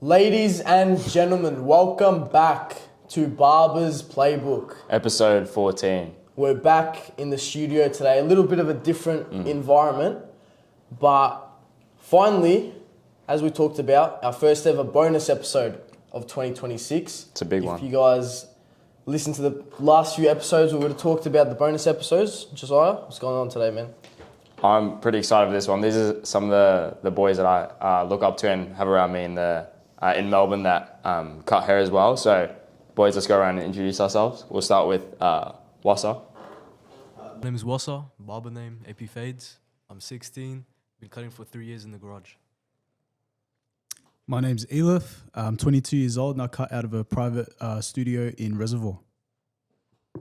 Ladies and gentlemen, welcome back to Barber's Playbook. Episode 14. We're back in the studio today, a little bit of a different environment, but finally, as we talked about, our first ever bonus episode of 2026. It's a big one. If you guys listen to the last few episodes, we would have talked about the bonus episodes. Josiah, what's going on today, man? I'm pretty excited for this one. These are some of the boys that I look up to and have around me in Melbourne that cut hair as well. So, boys, let's go around and introduce ourselves. We'll start with Wassa. My name is Wassa, barber name AP Fades. I'm 16, been cutting for 3 years in the garage. My name's Elif. I'm 22 years old and I cut out of a private studio in Reservoir.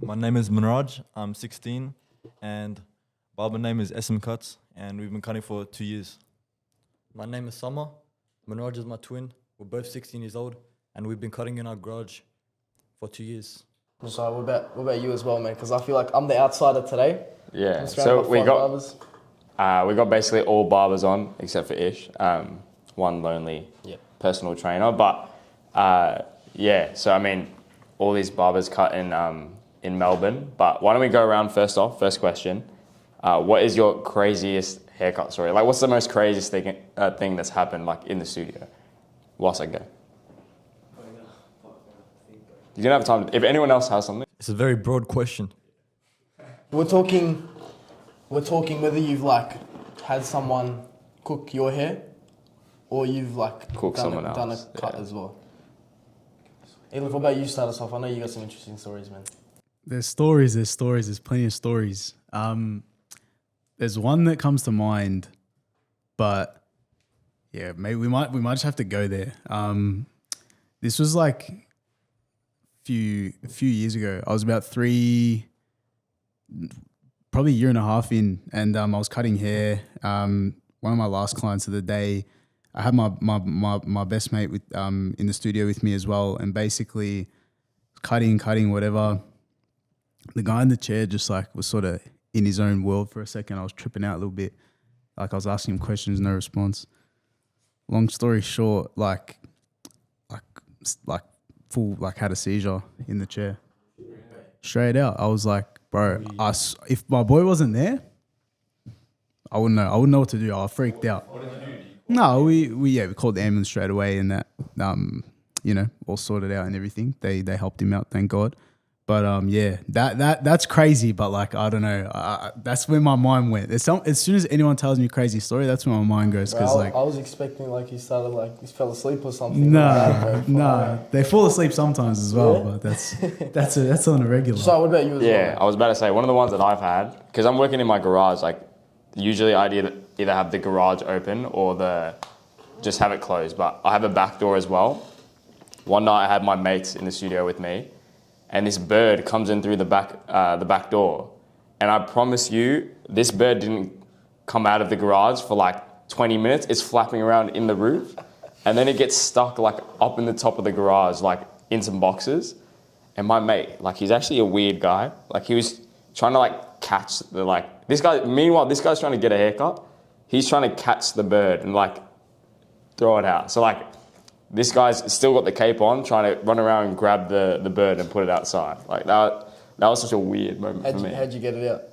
My name is Manraj. I'm 16 and barber name is SM Cuts and we've been cutting for 2 years. My name is Summer. Manraj is my twin. We're both 16 years old and we've been cutting in our garage for 2 years. Josiah, what about you as well, man? Because I feel like I'm the outsider today. Yeah, I'm so surrounded we by got barbers. basically all barbers on except for Ish, one lonely personal trainer. But so I mean, all these barbers cut in Melbourne. But why don't we go around first off? First question: what is your craziest haircut story? Like, what's the most craziest thing that's happened like in the studio? What's that go? You don't have time. If anyone else has something, It's a very broad question. We're talking whether you've like had someone cook your hair, or you've like done a cut as well. Elif, what about you? Start us off. I know you got some interesting stories, man. There's plenty of stories. There's one that comes to mind, but yeah, maybe we might just have to go there. This was like a few years ago. I was about probably a year and a half in, and I was cutting hair. One of my last clients of the day, I had my best mate with in the studio with me as well, and basically cutting whatever. The guy in the chair just like was sort of in his own world for a second. I was tripping out a little bit, like I was asking him questions, no response. Long story short, like had a seizure in the chair. Straight out. I was like, bro, if my boy wasn't there, I wouldn't know. I wouldn't know what to do. I freaked out. What did you do? No, we called the ambulance straight away and that, all sorted out and everything. They helped him out, thank God. But that's crazy. But like, I don't know. That's where my mind went. As soon as anyone tells me a crazy story, that's where my mind goes. Because I was expecting like he fell asleep or something. No, they fall asleep sometimes as well. Yeah? But that's on a regular. So what about you as well? Yeah, I was about to say one of the ones that I've had, because I'm working in my garage. Like, usually I'd either have the garage open or just have it closed. But I have a back door as well. One night I had my mates in the studio with me, and this bird comes in through the back door. And I promise you, this bird didn't come out of the garage for like 20 minutes. It's flapping around in the roof. And then it gets stuck like up in the top of the garage, like in some boxes. And my mate, like he's actually a weird guy. Like he was trying to like catch meanwhile, this guy's trying to get a haircut. He's trying to catch the bird and like throw it out. So like, this guy's still got the cape on, trying to run around and grab the bird and put it outside. Like that was such a weird moment for me. How'd you get it out?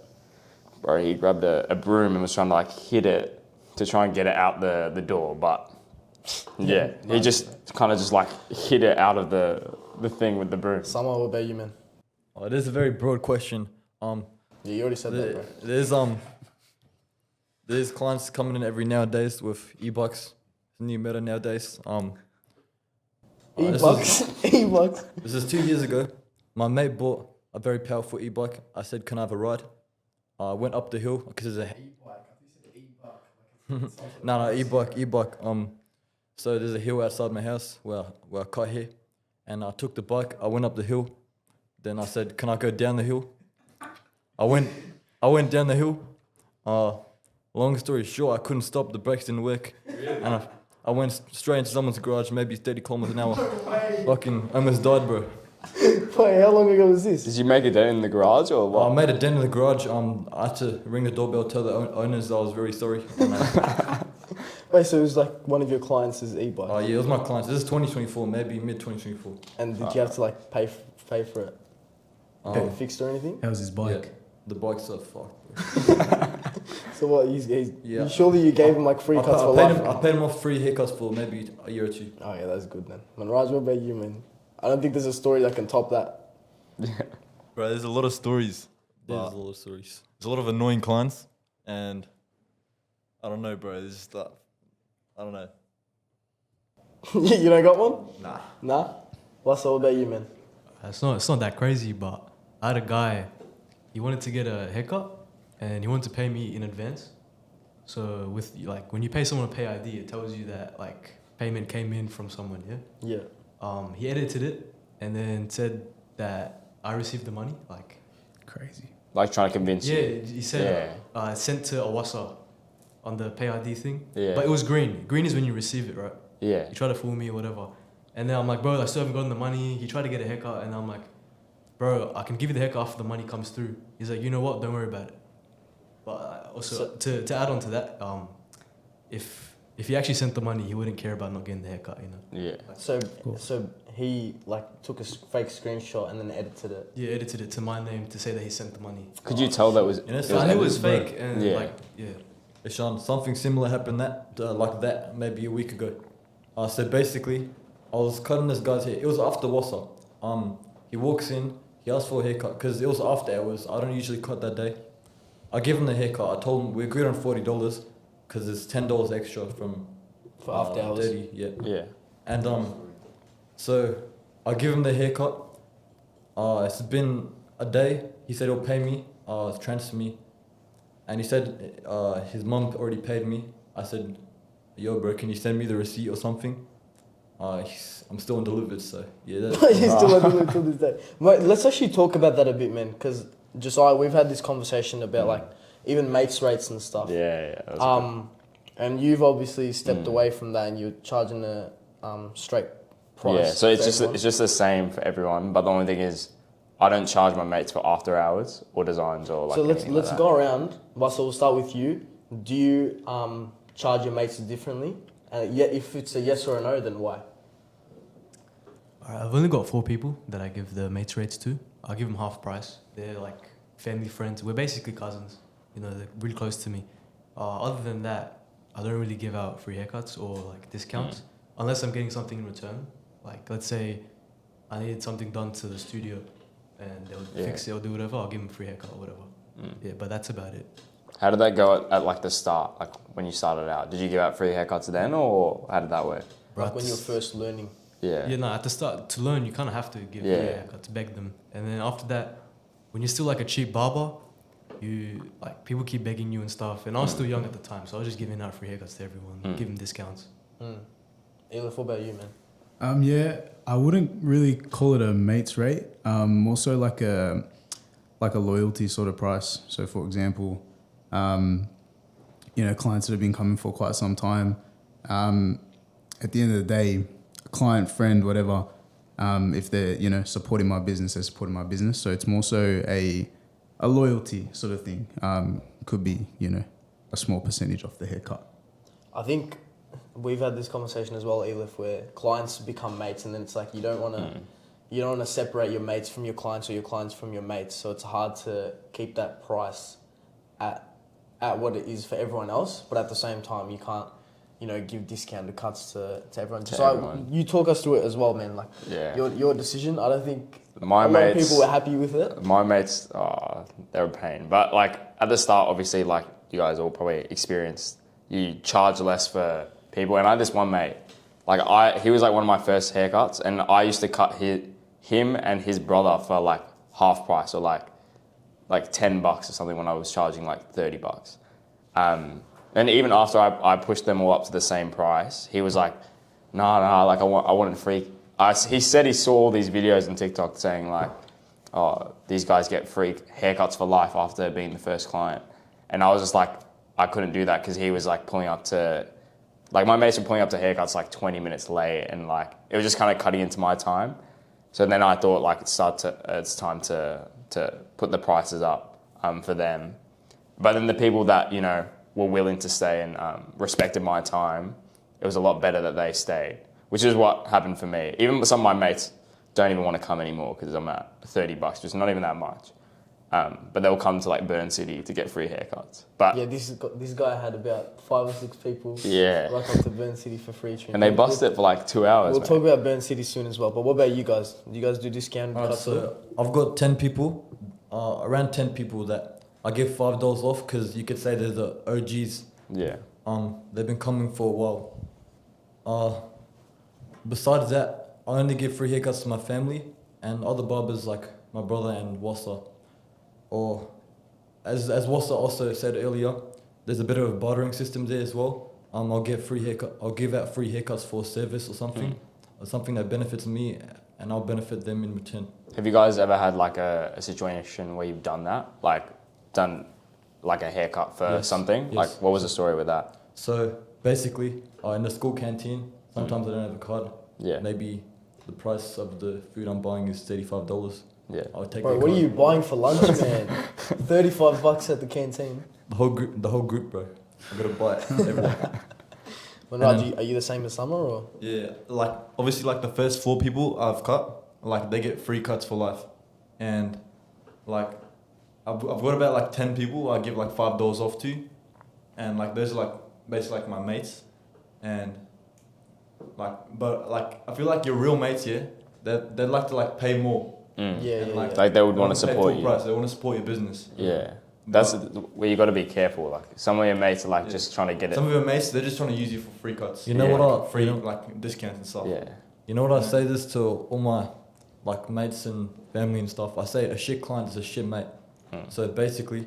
Bro, he grabbed a broom and was trying to like hit it to try and get it out the door. But yeah, he just kind of just like hit it out of the thing with the broom. Summer, what about you, man? Oh, it is a very broad question. Yeah, you already said that, bro. There's clients coming in every nowadays with e-bucks, new meta nowadays. E-bucks. This is 2 years ago. My mate bought a very powerful e-bike. I said, can I have a ride? I went up the hill because there's a... E-bike. I think you said e-buck. No, e-bike. So there's a hill outside my house where I cut hair. And I took the bike. I went up the hill. Then I said, can I go down the hill? I went down the hill. Long story short, I couldn't stop. The brakes didn't work. And I went straight into someone's garage, maybe 30 kilometers an hour. Fucking almost died, bro. Wait, how long ago was this? Did you make a dent in the garage or what? I made a dent in the garage. I had to ring the doorbell, tell the owners I was very sorry. Wait, so it was like one of your clients is e-bike? Oh yeah, it was my clients. This is 2024, maybe mid 2024. And did you have to like pay for it? Get it fixed or anything? How's his bike? Yeah, the bikes are fucked. So what? Yeah. Surely you gave him like free cuts for life. I paid him off free haircuts for maybe a year or two. Oh yeah, that's good then. Man, Raj, what about you, man? I don't think there's a story that can top that. Bro, there's a lot of stories. There's but a lot of stories. There's a lot of annoying clients, and I don't know, bro. There's just I don't know. You don't got one? Nah. Nah? What's all about you, man? It's not that crazy, but I had a guy, he wanted to get a haircut and he wanted to pay me in advance. So with like when you pay someone a pay ID, it tells you that like payment came in from someone, yeah? Yeah. He edited it and then said that I received the money, like Crazy. Like trying to convince yeah, you. he said sent to Awasa on the pay ID thing. Yeah. But it was green. Green is when you receive it, right? Yeah. He tried to fool me or whatever. And then I'm like, bro, I still haven't gotten the money. He tried to get a haircut, and I'm like, bro, I can give you the haircut after the money comes through. He's like, you know what? Don't worry about it. But also, to add on to that, if he actually sent the money, he wouldn't care about not getting the haircut, you know? Yeah. So he like took a fake screenshot and then edited it. Yeah, edited it to my name to say that he sent the money. Could you tell that was? You know, So I knew it was bro. fake, and Yeah. like, yeah. Hey, Sean, something similar happened like that maybe a week ago. So basically, I was cutting this guy's hair. It was after Wassa. He walks in, he asks for a haircut because it was after hours. I don't usually cut that day. I give him the haircut. I told him we agreed on $40 because it's $10 extra from For after hours. 30, yeah. Yeah. And so I give him the haircut. It's been a day. He said he'll pay me, transfer me. And he said his mum already paid me. I said, yo bro, can you send me the receipt or something? I'm still undelivered, so yeah. He's still undelivered till this day. Mate, let's actually talk about that a bit, man, because we've had this conversation about like even mates rates and stuff. Yeah. Yeah. And you've obviously stepped away from that, and you're charging a straight price. Yeah, so for everyone. it's just the same for everyone, but the only thing is, I don't charge my mates for after hours or designs or like. So let's anything like that. go around. Russell, we'll start with you. Do you charge your mates differently? Yeah, if it's a yes or a no, then why? Alright, I've only got 4 people that I give the mates rates to. I'll give them half price. They're like family friends. We're basically cousins. You know, they're really close to me. Other than that, I don't really give out free haircuts or like discounts unless I'm getting something in return. Like let's say I needed something done to the studio and they'll fix it or do whatever. I'll give them a free haircut or whatever. Yeah, but that's about it. How did that go at like the start, like when you started out? Did you give out free haircuts then, or how did that work? Like when you're first learning. Yeah. Yeah, no, at the start, to learn, you kind of have to give free haircuts, beg them. And then after that, when you're still like a cheap barber, you like people keep begging you and stuff. And I was still young at the time, so I was just giving out free haircuts to everyone, giving discounts. Elif, what about you, man? Yeah, I wouldn't really call it a mate's rate. More so like a loyalty sort of price. So for example, clients that have been coming for quite some time. At the end of the day, client, friend, whatever, if they're, supporting my business, they're supporting my business. So it's more so a loyalty sort of thing. Could be, a small percentage off the haircut. I think we've had this conversation as well, Elif, where clients become mates, and then it's like you don't want to separate your mates from your clients or your clients from your mates. So it's hard to keep that price at what it is for everyone else, but at the same time you can't, give discounted cuts to everyone. So you talk us through it as well, man. Like your decision. I don't think a lot of people were happy with it. My mates, they're a pain. But like at the start, obviously, like you guys all probably experienced, you charge less for people. And I had this one mate, he was like one of my first haircuts, and I used to cut him and his brother for like half price, or like $10 or something, when I was charging like $30. And even after I pushed them all up to the same price, he was like, nah, like I wanted free. He said he saw all these videos on TikTok saying like, oh, these guys get free haircuts for life after being the first client. And I was just like, I couldn't do that, because he was like pulling up to, like my mates were pulling up to haircuts like 20 minutes late, and like it was just kind of cutting into my time. So then I thought like it's time to put the prices up for them. But then the people that, were willing to stay and respected my time, it was a lot better that they stayed, which is what happened for me. Even some of my mates don't even want to come anymore because I'm at $30, which is not even that much. But they'll come to like Burn City to get free haircuts. But Yeah, this guy had about 5 or 6 people yeah, rock up to Burn City for free treatment. and they bust it for like 2 hours. We'll mate. talk about Burn City soon as well. But what about you guys? Do you guys do discounted Alright, cuts? too? so I've got 10 people, around 10 people that I give $5 off because you could say they're the OGs. Yeah. They've been coming for a while. Besides that, I only give free haircuts to my family and other barbers like my brother and Wassa. Or, as Wassa also said earlier, there's a bit of a bartering system there as well. I'll give out free haircuts for service or something, or something that benefits me, and I'll benefit them in return. Have you guys ever had like a situation where you've done that? Like done like a haircut for something? Yes. Like what was the story with that? So basically, in the school canteen, sometimes I don't have a card. Yeah. Maybe the price of the food I'm buying is $35. Yeah. I'll take Bro, the what are card. you buying for lunch, man? $35 at the canteen. The whole group, bro. I gotta buy it. Everyone. When Raj, are you the same as Summer or? Yeah, like obviously like the first 4 people I've cut, like they get free cuts for life, and like I've got about like 10 people I give like $5 off to, and like those are like basically like my mates, and like but like I feel like your real mates here, they'd like to like pay more. Mm. Yeah, And, yeah, like, yeah. Like they would They want to pay support full you. price. They want to support your business. Yeah. That's where you got to be careful. Like some of your mates are like just trying to get it. Some of your mates, they're just trying to use you for free cuts. You know Yeah. what Free you know, like discounts and stuff. Yeah. you know what I say this to all my like mates and family and stuff. I say a shit client is a shit mate. So basically,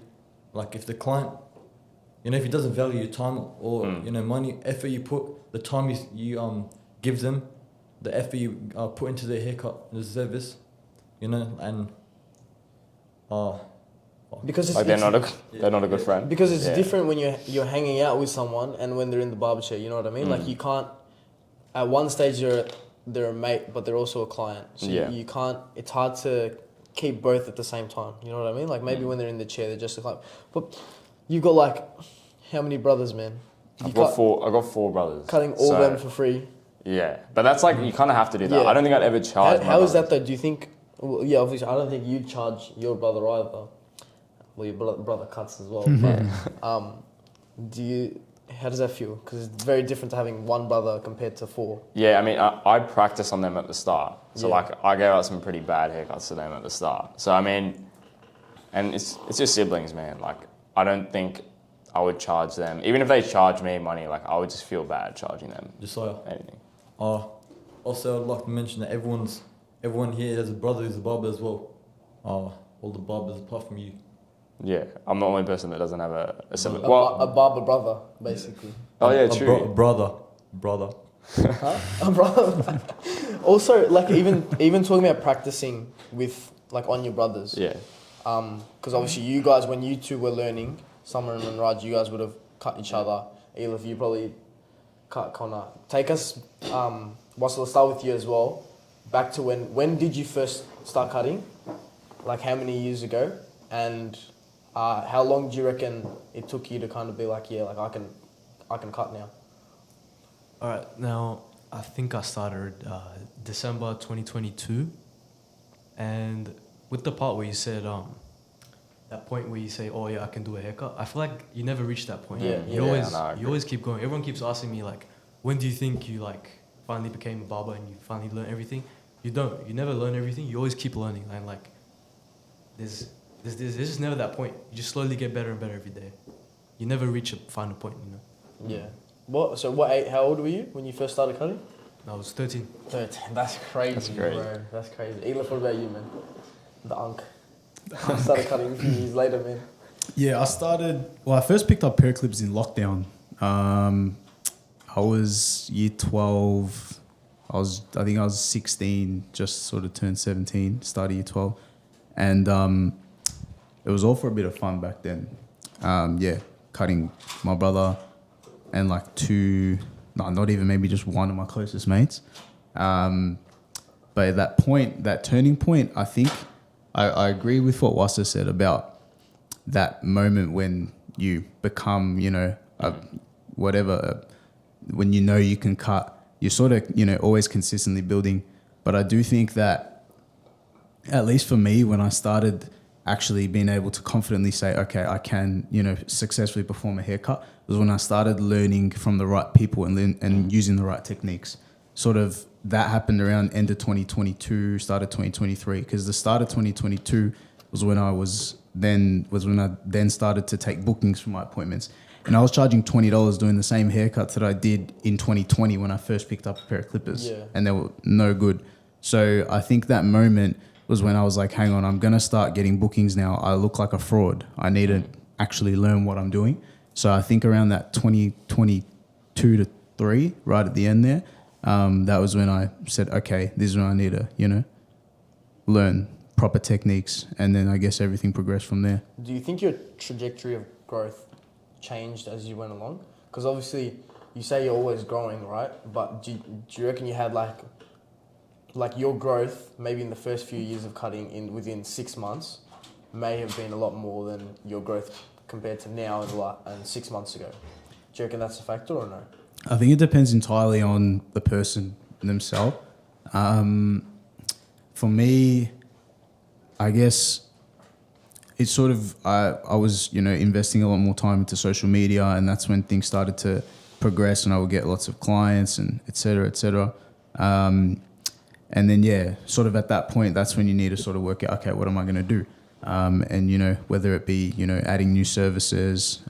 like if the client, if he doesn't value your time or money, effort you put, the time you give them, the effort you put into their haircut, the service, and Because it's, Like they're not a good friend. because it's Yeah. different when you're hanging out with someone and when they're in the barber chair. You know what I mean? Like you can't. At one stage they're a mate, but they're also a client. So Yeah. you can't. It's hard to keep both at the same time. You know what I mean? Like maybe when they're in the chair, they're just a client. But you got like how many brothers, man? I've got 4 brothers. Cutting all So, them for free. Yeah, but that's like you kind of have to do that. Yeah. I don't think I'd ever charge. How is that though? Do you think? Well, yeah, obviously, I don't think you'd charge your brother either. Well, your brother cuts as well. But do you? How does that feel? Because it's very different to having one brother compared to 4. Yeah, I mean, I practice on them at the start. So Yeah. like, I gave out some pretty bad haircuts to them at the start. So I mean, and it's just siblings, man. Like, I don't think I would charge them, even if they charge me money. Like, I would just feel bad charging them anything. Also, I'd like to mention that everyone here has a brother who's a barber as well. All the barbers apart from you. Yeah, I'm the only person that doesn't have a sibling. A Well, barber brother, basically. oh yeah, true. Brother. Huh? A brother. Also, like even talking about practicing with like on your brothers. Yeah, Because obviously you guys, when you two were learning, Summer and Raj, you guys would have cut each other. Elif, you probably cut Connor. Take us, Wassel, let's start with you as well. Back to when did you first start cutting? Like how many years ago? And how long do you reckon it took you to kind of be like, yeah, like I can cut now? All right, now I think I started December 2022, and with the part where you said that point where you say, oh yeah, I can do a haircut, I feel like you never reach that point. Yeah, you yeah. always I agree. you always keep going. Everyone keeps asking me like, when do you think you like finally became a barber and you finally learned everything? You don't. You never learn everything. You always keep learning, and like there's just never that point. You just slowly get better and better every day. You never reach a final point, Yeah. How old were you when you first started cutting? I was 13. 13. That's crazy, That's great. bro. That's crazy. Elif, what about you, man? The unk. I started cutting a few years later, man. Yeah, I first picked up hair clips in lockdown. I was year 12. I think I was 16, just sort of turned 17, started year 12. And it was all for a bit of fun back then. Cutting my brother and like not even maybe just one of my closest mates. But at that point, that turning point, I think I agree with what Wassa said about that moment when you become, whatever, when you know you can cut, you're sort of, always consistently building. But I do think that, at least for me, when I started actually being able to confidently say, okay, I can, successfully perform a haircut, was when I started learning from the right people and using the right techniques. Sort of that happened around end of 2022, start of 2023, because the start of 2022 was when I then started to take bookings for my appointments. And I was charging $20 doing the same haircuts that I did in 2020 when I first picked up a pair of clippers, and they were no good. So I think that moment was when I was like, hang on, I'm going to start getting bookings now. I look like a fraud. I need to actually learn what I'm doing. So I think around that 2022 to 3, right at the end there, that was when I said, okay, this is when I need to, learn proper techniques. And then I guess everything progressed from there. Do you think your trajectory of growth changed as you went along? Because obviously you say you're always growing, right? But do you reckon you had like your growth maybe in the first few years of cutting within 6 months may have been a lot more than your growth compared to now and 6 months ago? Do you reckon that's a factor or no? I think it depends entirely on the person themselves. For me, I guess it's sort of, I was, investing a lot more time into social media, and that's when things started to progress and I would get lots of clients and et cetera, et cetera. And then, sort of at that point, that's when you need to sort of work out, okay, what am I going to do? And, whether it be, adding new services,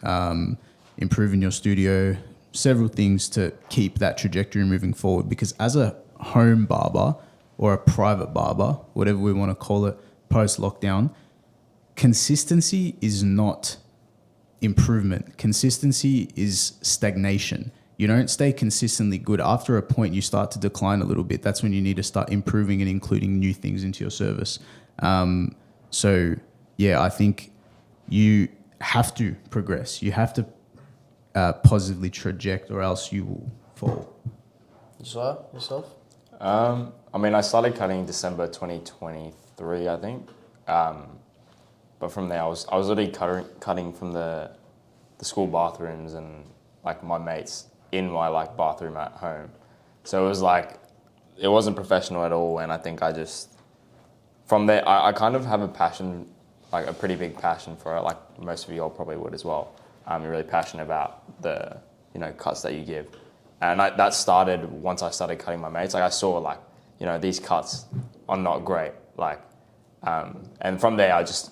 improving your studio, several things to keep that trajectory moving forward. Because as a home barber or a private barber, whatever we want to call it, post-lockdown, consistency is not improvement. Consistency is stagnation. You don't stay consistently good. After a point, you start to decline a little bit. That's when you need to start improving and including new things into your service. I think you have to progress. You have to positively traject, or else you will fall. Josiah, yourself? I started cutting December 2023, I think. But from there, I was already cutting from the school bathrooms and like my mates in my like bathroom at home. So it was like, it wasn't professional at all. And I think from there, I kind of have a passion, like a pretty big passion for it. Like most of you all probably would as well. You're really passionate about the, cuts that you give. And that started once I started cutting my mates. Like I saw like, these cuts are not great. Like, and from there I just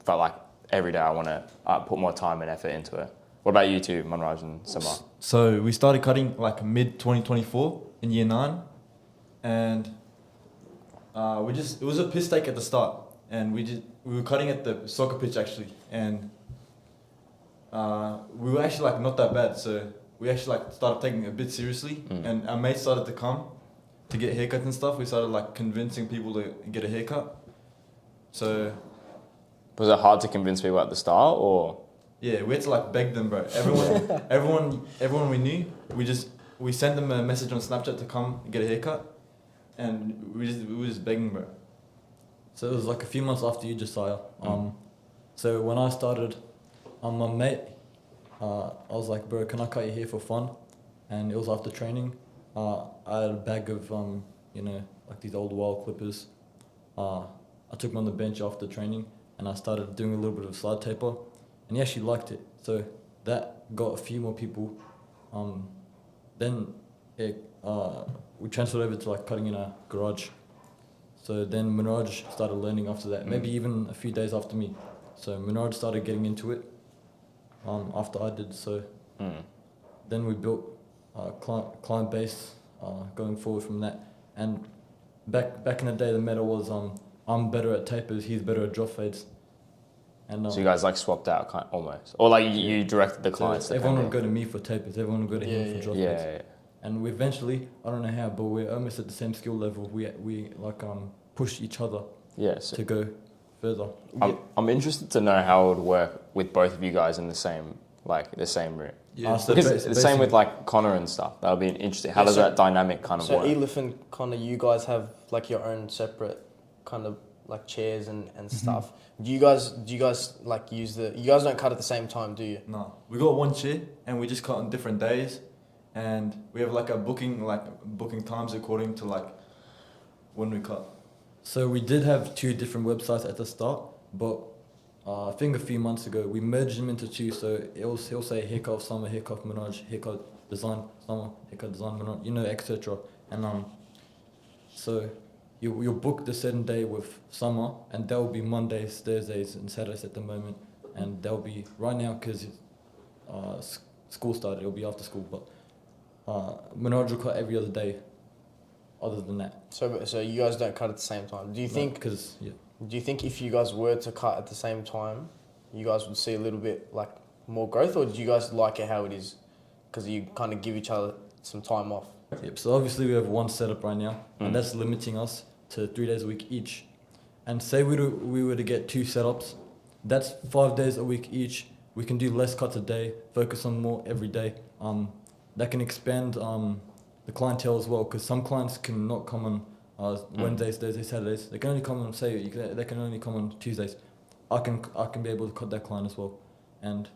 felt like every day I want to put more time and effort into it. What about you two, Manraj and Samar? So we started cutting like mid 2024 in year 9, and it was a piss take at the start, and we were cutting at the soccer pitch actually, and we were actually like not that bad, so we actually like started taking it a bit seriously, and our mates started to come to get haircuts and stuff. We started like convincing people to get a haircut. So was it hard to convince people at the start, or? Yeah, we had to like beg them, bro. Everyone we knew, we sent them a message on Snapchat to come get a haircut, and we were just begging, bro. So it was like a few months after you, Josiah. So when I started, my mate, I was like, bro, can I cut your hair for fun? And it was after training. I had a bag of like these old wild clippers. I took them on the bench after training, and I started doing a little bit of slide taper. And he actually liked it, so that got a few more people. Then we transferred over to like cutting in a garage. So then Manraj started learning after that, maybe even a few days after me. So Manraj started getting into it after I did. So then we built a client base going forward from that. And back in the day, the meta was I'm better at tapers, he's better at drop fades. And, so you guys like swapped out almost, or like you directed the clients. So everyone would go to me for tapers, everyone would go to him for drop fades. Yeah. And we eventually, I don't know how, but we're almost at the same skill level. We like push each other to go further. I'm interested to know how it would work with both of you guys in the same room. Yeah, because the same with like Connor and stuff. That'll be interesting. How does that dynamic kind of work? So Elif and Connor, you guys have like your own separate kind of like chairs and stuff. Do you guys like use you guys don't cut at the same time, do you? No, we got one chair and we just cut on different days, and we have like a booking times according to like when we cut. So we did have 2 different websites at the start, but I think a few months ago we merged them into 2. So he'll say haircut of summer, haircut of Minaj, haircut design summer, haircut design Minaj, etc. And so you'll book the certain day with summer, and that will be Mondays, Thursdays, and Saturdays at the moment. And they'll be right now because school started. It'll be after school, but Minaj will cut every other day. Other than that, so you guys don't cut at the same time. Do you think? Do you think if you guys were to cut at the same time, you guys would see a little bit like more growth, or do you guys like it how it is? Because you kind of give each other some time off. Yep. So obviously we have one setup right now, and that's limiting us to 3 days a week each. And say we were to get 2 setups, that's 5 days a week each. We can do less cuts a day, focus on more every day. That can expand the clientele as well, because some clients cannot come on Wednesdays, Thursdays, Saturdays. They can only come on they can only come on Tuesdays. I can be able to cut that client as well, and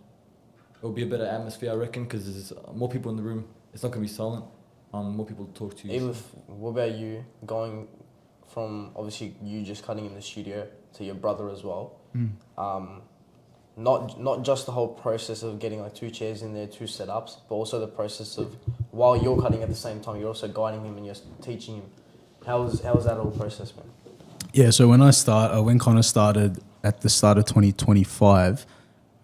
it'll be a better atmosphere, I reckon, because there's more people in the room. It's not gonna be silent. More people to talk to. What about you going from obviously you just cutting in the studio to your brother as well? Not just the whole process of getting like 2 chairs in there, 2 setups, but also the process of while you're cutting at the same time, you're also guiding him and you're teaching him. How was that whole process, man? Yeah, so when Connor started at the start of 2025,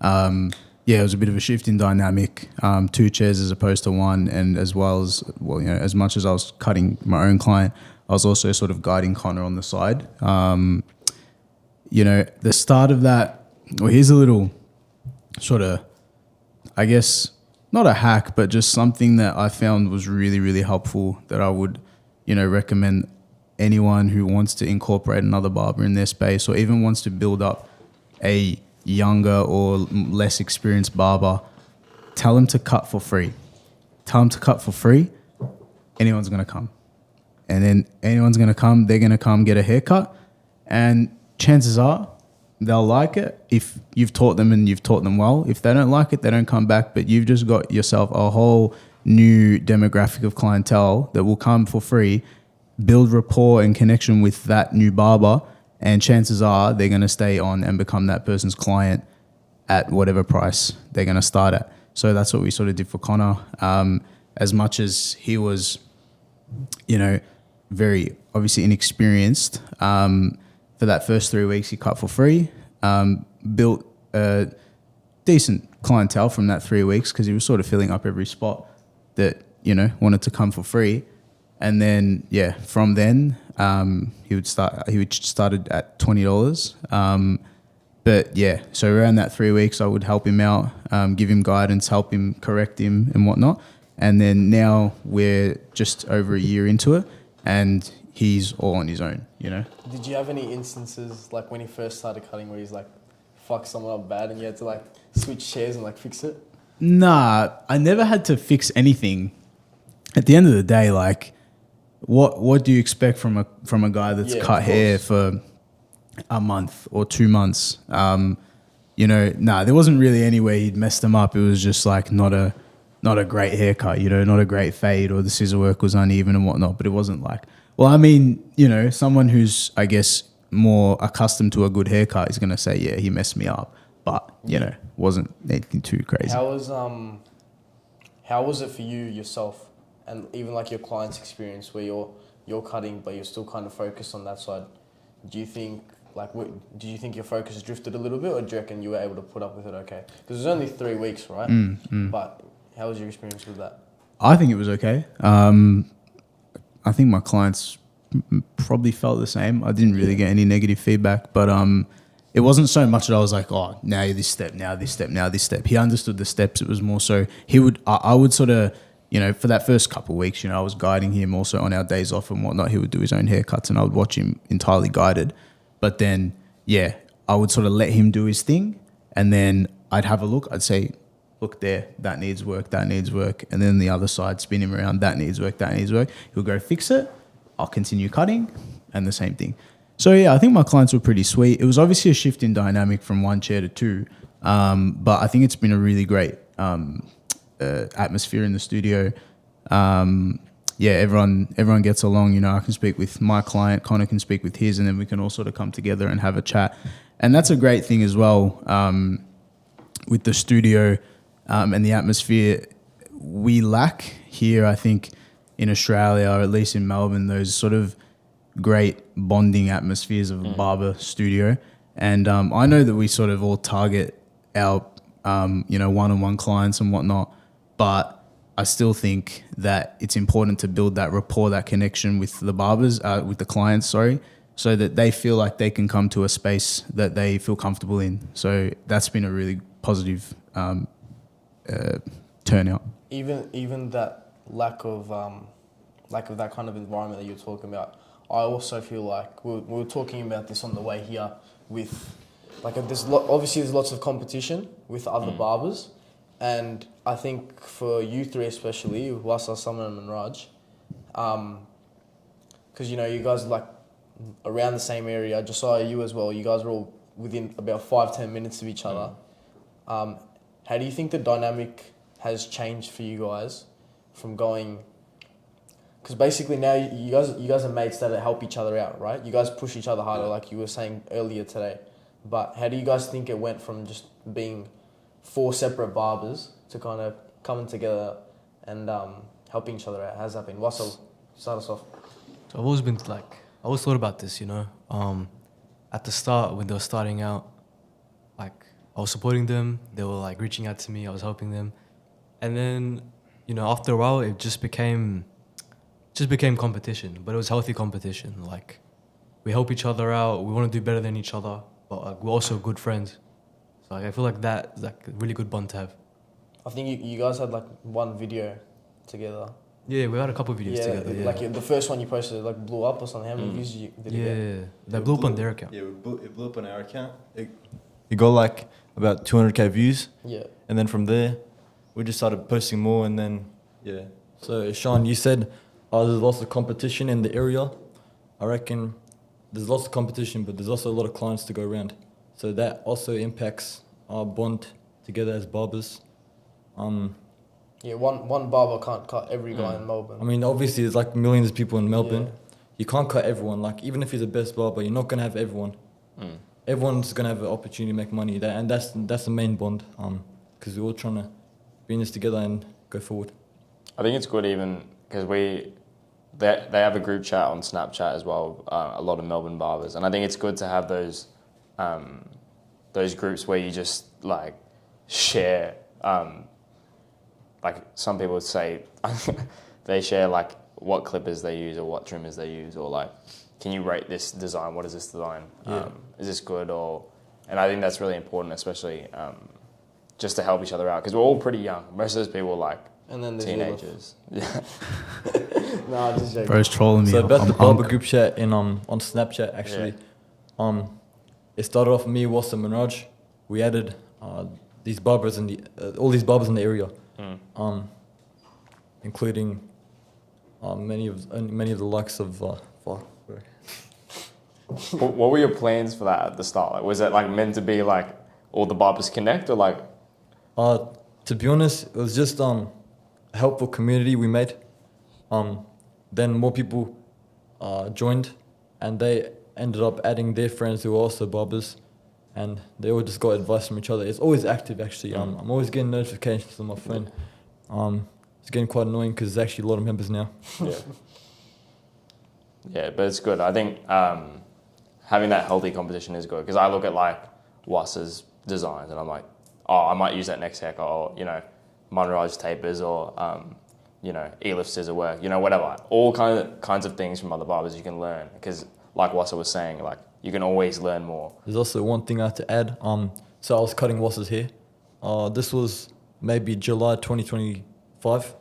it was a bit of a shift in dynamic. 2 chairs as opposed to 1, and as well as as much as I was cutting my own client, I was also sort of guiding Connor on the side. The start of that. Well, here's a little sort of, I guess, not a hack, but just something that I found was really, really helpful that I would, recommend anyone who wants to incorporate another barber in their space or even wants to build up a younger or less experienced barber. Tell them to cut for free. Tell them to cut for free. Anyone's going to come. And then anyone's going to come, they're going to come get a haircut. And chances are, they'll like it if you've taught them and you've taught them well. If they don't like it, they don't come back. But you've just got yourself a whole new demographic of clientele that will come for free, build rapport and connection with that new barber, and chances are they're going to stay on and become that person's client at whatever price they're going to start at. So that's what we sort of did for Connor. As much as he was, very obviously inexperienced, for that first 3 weeks, he cut for free, built a decent clientele from that 3 weeks because he was sort of filling up every spot that, wanted to come for free. And then, from then, he started at $20. So around that 3 weeks, I would help him out, give him guidance, help him, correct him and whatnot. And then now we're just over a year into it, and he's all on his own, Did you have any instances like when he first started cutting where he's like fucked someone up bad and you had to like switch chairs and like fix it? Nah, I never had to fix anything. At the end of the day, like, what do you expect from a guy that's cut hair for a month or 2 months? There wasn't really any way he'd messed them up. It was just like not a great haircut, not a great fade, or the scissor work was uneven and whatnot. But it wasn't like, someone who's, I guess, more accustomed to a good haircut is going to say, yeah, he messed me up. But, wasn't anything too crazy. How was it for you yourself and even like your client's experience where you're cutting but you're still kind of focused on that side? Do you think your focus drifted a little bit, or do you reckon you were able to put up with it okay? Because it was only 3 weeks, right? But how was your experience with that? I think it was okay. I think my clients probably felt the same. I didn't really get any negative feedback, but it wasn't so much that I was like, oh, now this step, now this step, now this step. He understood the steps. It was more so I would sort of, for that first couple of weeks, I was guiding him also on our days off and whatnot. He would do his own haircuts and I would watch him entirely guided. But then, I would sort of let him do his thing, and then I'd have a look. I'd say, look there, that needs work, that needs work. And then the other side, spin him around, that needs work, that needs work. He'll go fix it. I'll continue cutting, and the same thing. So yeah, I think my clients were pretty sweet. It was obviously a shift in dynamic from one chair to two, but I think it's been a really great atmosphere in the studio. Yeah, everyone gets along. You know, I can speak with my client, Connor can speak with his, and then we can all sort of come together and have a chat. And that's a great thing as well with the studio and the atmosphere. We lack here, I think, in Australia, or at least in Melbourne, those sort of great bonding atmospheres of a barber studio. And I know that we sort of all target our, one-on-one clients and whatnot, but I still think that it's important to build that rapport, that connection with the barbers, with the clients, so that they feel like they can come to a space that they feel comfortable in. So that's been a really positive turnout. Even that lack of that kind of environment that you're talking about, I also feel like we were talking about this on the way here with, like, obviously there's lots of competition with other barbers, and I think for you three especially, Wasa, Samam and Raj, because, you know, you guys are like around the same area, Josiah, you as well, you guys are all within about 5-10 minutes of each other. How do you think the dynamic has changed for you guys from going... Because basically now you guys are mates that help each other out, right? You guys push each other harder, like you were saying earlier today. But how do you guys think it went from just being 4 separate barbers to kind of coming together and helping each other out? How's that been? Wassel, start us off. So I've always been I always thought about this, you know. At the start, when they were starting out, like, I was supporting them. They were like reaching out to me. I was helping them. And then, you know, after a while, it just became competition, but it was healthy competition. Like, we help each other out. We want to do better than each other, but like, we're also good friends. So like, I feel like that's like a really good bond to have. I think you guys had like one video together. Yeah, we had a couple of videos together. Yeah, like the first one you posted like blew up or something. How many views did it get? Yeah, that blew up on their account. Yeah, it blew up on our account. It got like about 200k views. Yeah. And then from there, we just started posting more, and then yeah. So Sean, you said there's lots of competition in the area. I reckon there's lots of competition, but there's also a lot of clients to go around. So that also impacts our bond together as barbers. Yeah, one barber can't cut every guy in Melbourne. I mean, obviously, there's like millions of people in Melbourne. Yeah. You can't cut everyone. Like, even if you're the best barber, you're not going to have everyone. Everyone's going to have an opportunity to make money. And that's the main bond, because we're all trying to be in this together and go forward. I think it's good even because they have a group chat on Snapchat as well, a lot of Melbourne barbers. And I think it's good to have those groups where you just like share, like some people would say, they share like what clippers they use or what trimmers they use, or like, can you rate this design? What is this design? Yeah. Is this good? And I think that's really important, especially just to help each other out, because we're all pretty young. Most of those people are like And then teenagers. Yeah. No, just joking. Bro's trolling me. So about I'm the barber hunk. group chat on Snapchat, actually, it started off me, Wassam and Raj. We added these barbers in the all these barbers in the area, including many of the likes of. What were your plans for that at the start? Like, was it like meant to be like all the barbers connect, or like? To be honest, it was just a helpful community we made. Then more people joined, and they ended up adding their friends who were also barbers, and they all just got advice from each other. It's always active, actually. I'm always getting notifications from my friend. It's getting quite annoying because there's actually a lot of members now. Yeah. Yeah, but it's good. I think having that healthy competition is good, because I look at like Wasa's designs and I'm like, oh, I might use that next haircut, or, you know, Monraj tapers, or, you know, Elif scissor work, you know, whatever. All kinds of things from other barbers you can learn, because like Wasa was saying, like, you can always learn more. There's also one thing I have to add. So I was cutting Wasa's hair. This was maybe July 2025.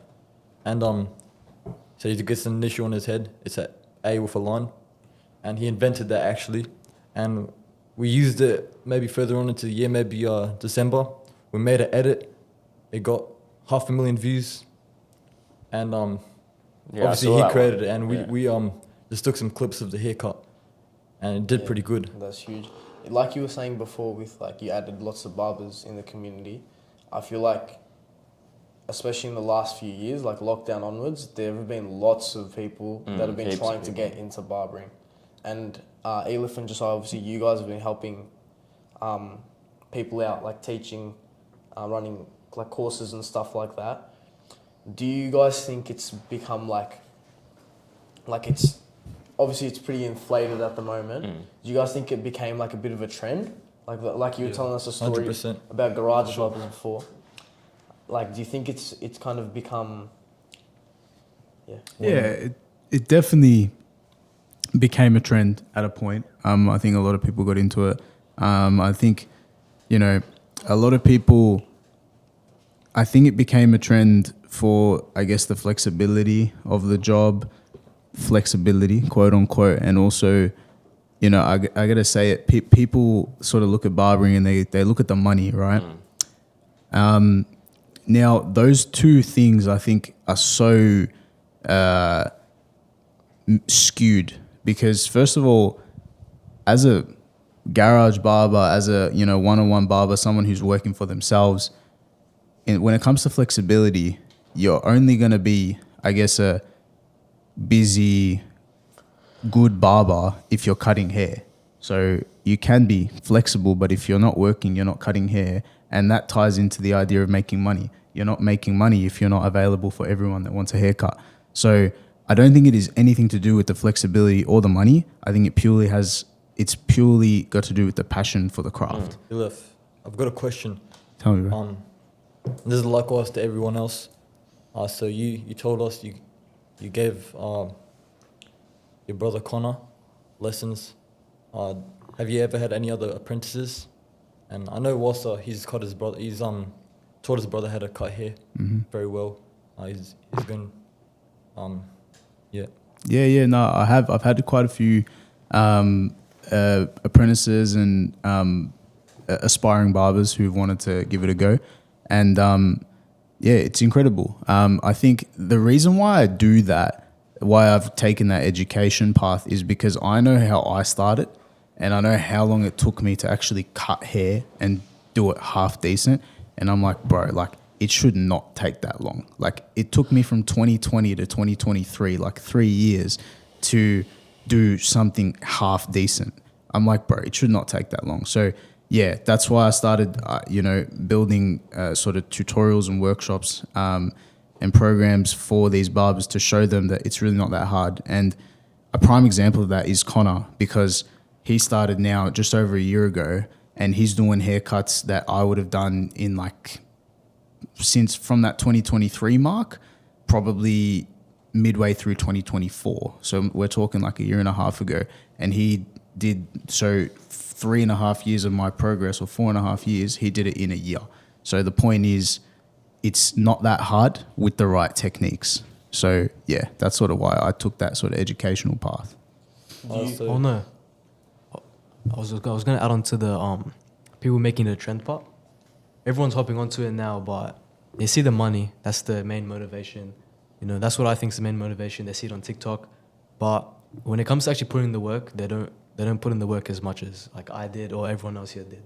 And so he gets an initial on his head. It's an A with a line. And he invented that, actually. And we used it maybe further on into the year, maybe December. We made an edit. It got 500,000 views. And obviously he created it. And we just took some clips of the haircut. and it did pretty good. That's huge. Like you were saying before, with like you added lots of barbers in the community. I feel like, especially in the last few years, like lockdown onwards, there have been lots of people that have been trying to get into barbering, and Elif and just obviously you guys have been helping people out, like teaching, running like courses and stuff like that. Do you guys think it's become like it's obviously it's pretty inflated at the moment? Do you guys think it became like a bit of a trend? Like you were telling us a story 100%. about garage barbers before. Like, do you think it's kind of become? Yeah, it definitely became a trend at a point. I think a lot of people got into it. I think, a lot of people. I think it became a trend for, I guess, the flexibility of the job, quote unquote, and also, I gotta say it. People sort of look at barbering and they look at the money, right? Now, those two things I think are so skewed because, first of all, as a garage barber, as a one-on-one barber, someone who's working for themselves, and when it comes to flexibility, you're only going to be, I guess, a busy, good barber if you're cutting hair. So you can be flexible, but if you're not working, you're not cutting hair, and that ties into the idea of making money. You're not making money if you're not available for everyone that wants a haircut. So I don't think it is anything to do with the flexibility or the money. I think it's purely got to do with the passion for the craft. Elif, I've got a question. Tell me, bro. This is likewise to everyone else. So you told us you gave your brother Connor lessons. Have you ever had any other apprentices? And I know Wassa, he's taught his brother how to cut hair very well. He's been Yeah. No, I've had quite a few apprentices and aspiring barbers who've wanted to give it a go, and it's incredible. I think the reason why I do that, why I've taken that education path, is because I know how I started, and I know how long it took me to actually cut hair and do it half decent. And I'm like, bro, like it should not take that long. Like it took me from 2020 to 2023, like 3 years to do something half decent. I'm like, bro, it should not take that long. So yeah, that's why I started, building sort of tutorials and workshops and programs for these barbers to show them that it's really not that hard. And a prime example of that is Connor, because he started now just over a year ago, and he's doing haircuts that I would have done in since from that 2023 mark, probably midway through 2024. So we're talking like a year and a half ago. And he did, so 3.5 years of my progress, or 4.5 years, he did it in a year. So the point is, it's not that hard with the right techniques. So yeah, that's sort of why I took that sort of educational path. No. I was going to add on to the people making the trend part. Everyone's hopping onto it now, but they see the money. That's the main motivation. That's what I think is the main motivation. They see it on TikTok, but when it comes to actually putting in the work, they don't put in the work as much as like I did or everyone else here did.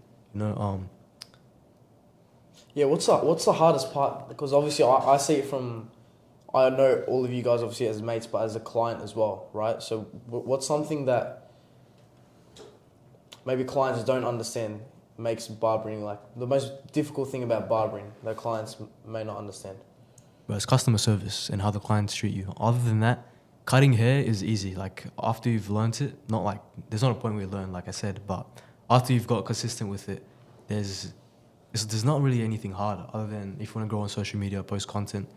Yeah, what's the hardest part? Because obviously I see it from, I know all of you guys obviously as mates, but as a client as well, right? So what's something that maybe clients don't understand makes barbering, like the most difficult thing about barbering that clients may not understand? But it's customer service and how the clients treat you. Other than that, cutting hair is easy. Like after you've learnt it, there's not a point where you learn, like I said, but after you've got consistent with it, there's not really anything hard other than if you want to grow on social media, post content.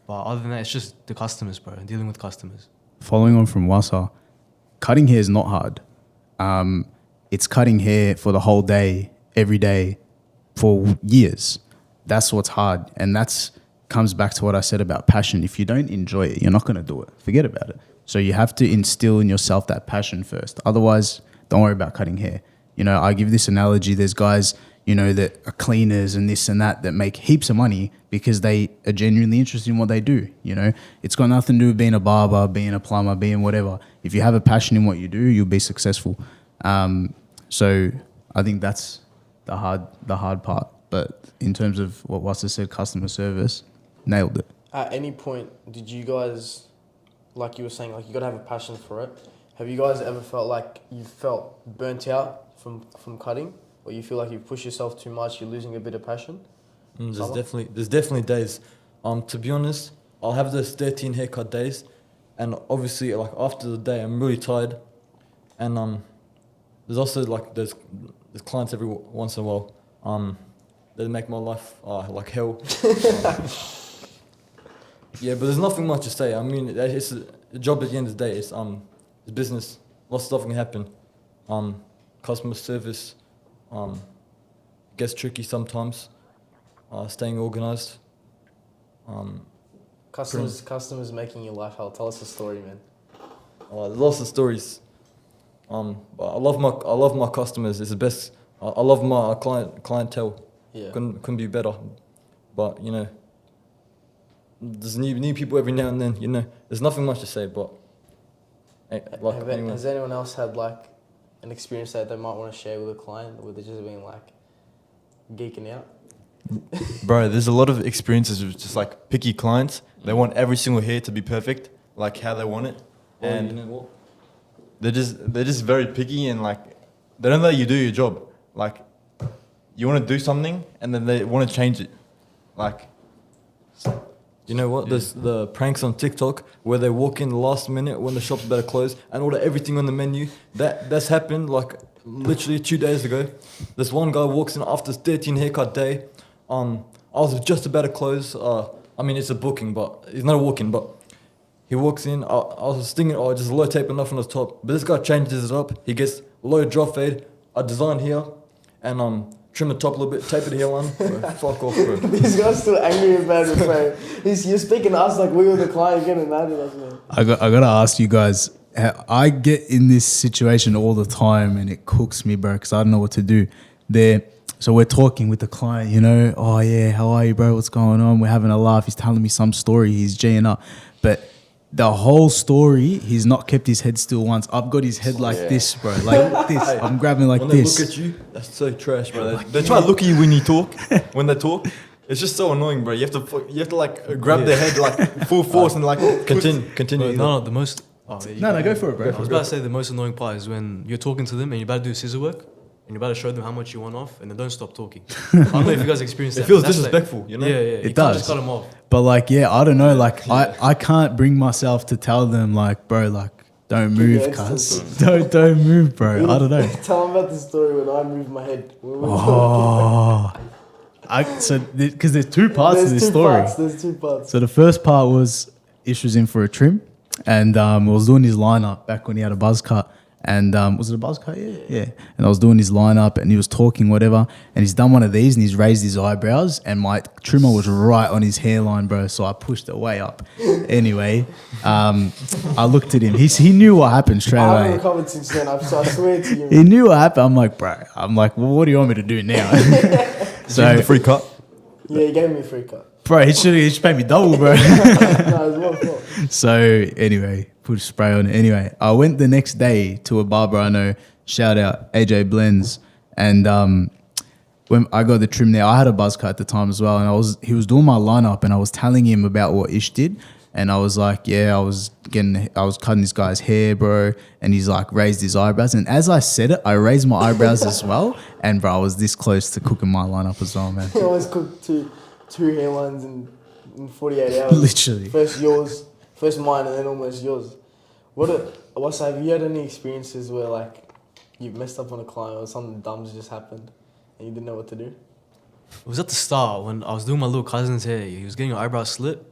But other than that, it's just the customers, bro, dealing with customers. Following on from Wassa, cutting hair is not hard. It's cutting hair for the whole day, every day, for years. That's what's hard. And that's comes back to what I said about passion. If you don't enjoy it, you're not going to do it. Forget about it. So you have to instill in yourself that passion first. Otherwise, don't worry about cutting hair. I give this analogy. There's guys, you know, that are cleaners and this and that make heaps of money because they are genuinely interested in what they do. You know, it's got nothing to do with being a barber, being a plumber, being whatever. If you have a passion in what you do, you'll be successful. So I think that's the hard part. But in terms of what Wassa said, customer service, nailed it. At any point, did you guys, like you were saying, like you got to have a passion for it? Have you guys ever felt like you felt burnt out from cutting? Or you feel like you push yourself too much, you're losing a bit of passion? There's definitely days. To be honest, I'll have those 13 haircut days, and obviously like after the day I'm really tired, and there's also like there's clients every once in a while that make my life like hell. Yeah, but there's nothing much to say. I mean, it's a job at the end of the day. It's business. Lots of stuff can happen. Customer service gets tricky sometimes. Staying organized. Customers making your life hell. Tell us a story, man. There's lots of stories. But I love my customers. It's the best. I love my clientele. Yeah. Couldn't be better. But you know, there's new people every now and then. You know, there's nothing much to say. But has anyone else had like an experience that they might want to share with a client, where they're just being like geeking out? Bro, there's a lot of experiences with just like picky clients. They want every single hair to be perfect, like how they want it, and you know what? they're just very picky, and like they don't let you do your job. Like you want to do something, and then they want to change it. Like, you know what? There's the pranks on TikTok where they walk in the last minute when the shop's about to close and order everything on the menu. That's happened like literally 2 days ago. This one guy walks in after 13 haircut day. I was just about to close. I mean, it's a booking, but it's not a walk-in. But he walks in. I was thinking, just low tape enough on the top. But this guy changes it up. He gets low drop fade, a design here, and trim the top a little bit, tape it here one. Bro, fuck off, bro. This guy's still angry about it, bro. You're speaking to us like we were the client getting mad at us, man. I gotta ask you guys. I get in this situation all the time, and it cooks me, bro, because I don't know what to do. So we're talking with the client, you know. Oh yeah, how are you, bro? What's going on? We're having a laugh. He's telling me some story. He's G'ing up, but the whole story, he's not kept his head still once. I've got his head like this, bro, like this. I'm grabbing like when this. They look at you, that's so trash, bro. they try to look at you when you talk. When they talk, it's just so annoying, bro. You have to like grab their head like full force and like continue. No, the most. No, go for it, bro. I was about to say the most annoying part is when you're talking to them and you're about to do scissor work and you're about to show them how much you want off and they don't stop talking. I don't know if you guys experienced that. It feels That's disrespectful, like, you know? Yeah. It You does. can't just cut them off. But like, yeah, I don't know. Like, I can't bring myself to tell them, like, bro, like, don't move, cuz. Don't move, bro. I don't know. Tell them about the story when I moved my head. Because there's two parts to this story. There's two parts. So the first part was Ish was in for a trim, and was doing his lineup back when he had a buzz cut. And was it a buzz cut? Yeah. And I was doing his lineup, and he was talking whatever, and he's done one of these, and he's raised his eyebrows, and my trimmer was right on his hairline, bro. So I pushed it way up. Anyway, I looked at him. He knew what happened straight I away. haven't recovered since then. I swear to you. He knew what happened. I'm like, bro. Well, what do you want me to do now? So the free cut. Yeah, he gave me a free cut. Bro, he should pay me double, bro. No, it was one fault. So anyway, put a spray on it. Anyway, I went the next day to a barber I know. Shout out AJ Blends, and when I got the trim there, I had a buzz cut at the time as well, and he was doing my lineup, and I was telling him about what Ish did, and I was like, yeah, I was cutting this guy's hair, bro, and he's like raised his eyebrows, and as I said it, I raised my eyebrows as well, and bro, I was this close to cooking my lineup as well, man. He always cooked two hairlines in 48 hours. Literally. First mine, and then almost yours. Have you had any experiences where like you messed up on a client or something dumb's just happened and you didn't know what to do? It was at the start when I was doing my little cousin's hair. He was getting an eyebrow slit.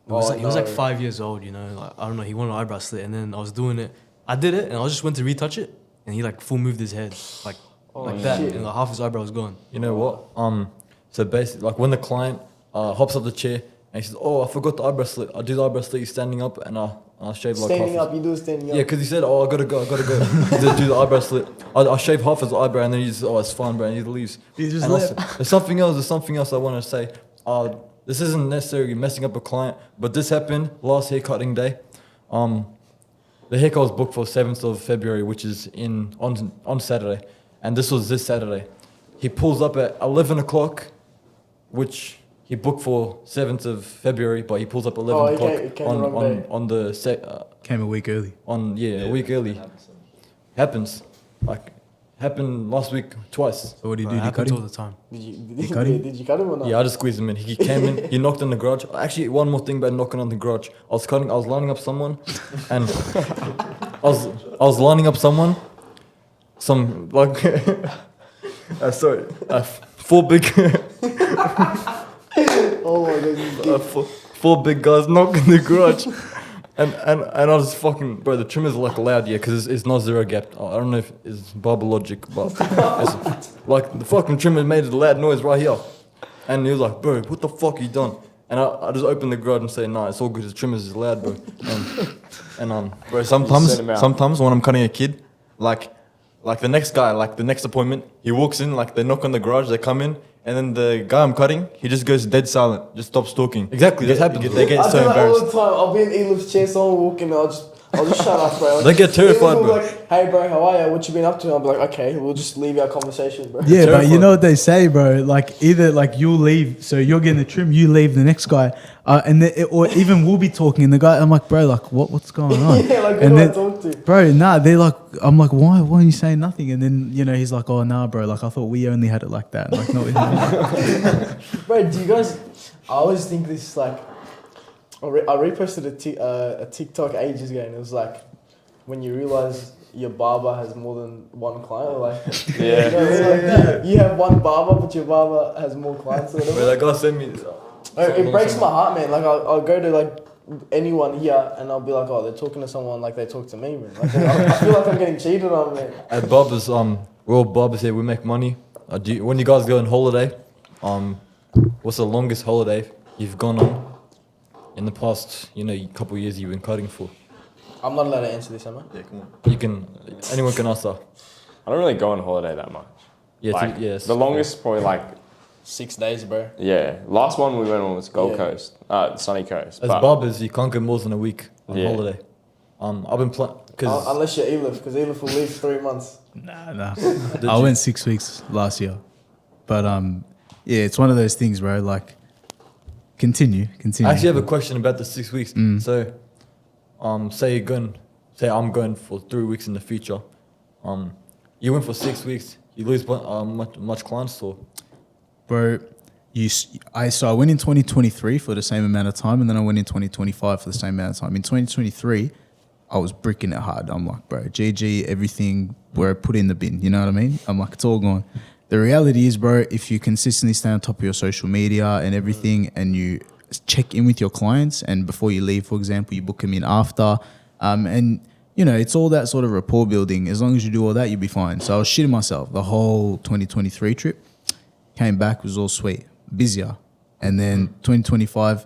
He was like 5 years old, you know. Like, I don't know, he wanted an eyebrow slit, and then I was doing it. I did it, and I just went to retouch it, and he like full moved his head like that, shit. and like half his eyebrow was gone. You know what? So basically, like when the client hops off the chair And he says, "Oh, I forgot the eyebrow slit. I do the eyebrow slit standing up, and I shave like Standing half. up, you do it standing up. Yeah, because he said, "Oh, I gotta go. He said, do the eyebrow slit. I shave half his eyebrow, and then he just, oh, it's fine, bro." And he leaves. He just and left. also, there's something else I want to say. This isn't necessarily messing up a client, but this happened last haircutting day. The haircut was booked for 7th of February, which is on Saturday, and this was this Saturday. He pulls up at 11 o'clock, which he booked for 7th of February, but he pulls up 11 o'clock on the set. Came a week early. A week early. Happens. Like, happened last week twice. So what do you Bro, do? it Do you cut happens all him? the time. Did you cut him or not? Yeah, I just squeezed him in. He came in, he knocked on the garage. Actually, one more thing about knocking on the garage. I was lining up someone, and I was lining up someone, some, like, four big, Oh my god. four big guys knock in the garage. And I was fucking, bro, the trimmer's like loud, yeah, because it's not zero gap. I don't know if it's Barber logic, but it's, like, the fucking trimmer made a loud noise right here. And he was like, "Bro, what the fuck you done?" And I just opened the garage and say, "Nah, it's all good, the trimmer's is loud, bro." Bro, sometimes when I'm cutting a kid, like the next guy, like the next appointment, he walks in, like they knock on the garage, they come in, and then the guy I'm cutting, he just goes dead silent, just stops talking. Exactly, that happens. They get I so do that all embarrassed. the time. I'll be in Elif's chair, someone walking, I'll just shut up, bro. They get terrified, Elif will bro. be like, "Hey, bro, how are you? What you been up to?" I'll be like, "Okay, we'll just leave our conversation, bro." Yeah, but Terrified. you know what they say, bro? Like either like you'll leave, so you're getting the trim, you leave the next guy, or even we'll be talking, and the guy, I'm like, "Bro, like what's going on?" Yeah, like, who and do I then, talk to? bro, nah, they're like, I'm like, why are you saying nothing? And then he's like, "Oh, nah, bro, like I thought we only had it like that." I'm like, no, we don't. Bro, do you guys? I always think this like. I reposted a TikTok ages ago, and it was like, when you realize your barber has more than one client, like, Yeah. it's like, you have one barber, but your barber has more clients or whatever. Bro, that guy sent me. It breaks my heart, man. Like, I'll go to like anyone here, and I'll be like, "Oh, they're talking to someone like they talk to me, man." Like, I feel like I'm getting cheated on, man. At Barbers, we're all barbers here. We make money. When you guys go on holiday, what's the longest holiday you've gone on in the past, couple of years you've been cutting for? I'm not allowed to answer this, am I? Yeah, come on. Anyone can answer. I don't really go on holiday that much. Yeah, Like, yes. the longest probably like 6 days, bro. yeah. Last one we went on was Gold Yeah. Coast, Sunny Coast. As but barbers, you can't go more than a week on Yeah. holiday. I've been playing because Unless you're Elif, because Elif will leave 3 months. Nah. I went 6 weeks last year, but yeah, it's one of those things, bro. Like, continue. I actually have a question about the 6 weeks. Mm. So, say I'm going for 3 weeks in the future. You went for 6 weeks. You lose much clients, or Bro, I went in 2023 for the same amount of time, and then I went in 2025 for the same amount of time. In 2023, I was bricking it hard. I'm like, bro, GG, everything, bro, put in the bin. You know what I mean? I'm like, it's all gone. The reality is, bro, if you consistently stay on top of your social media and everything, and you check in with your clients, and before you leave, for example, you book them in after, and it's all that sort of rapport building. As long as you do all that, you'll be fine. So I was shitting myself the whole 2023 trip. Came back, was all sweet, busier. And then 2025,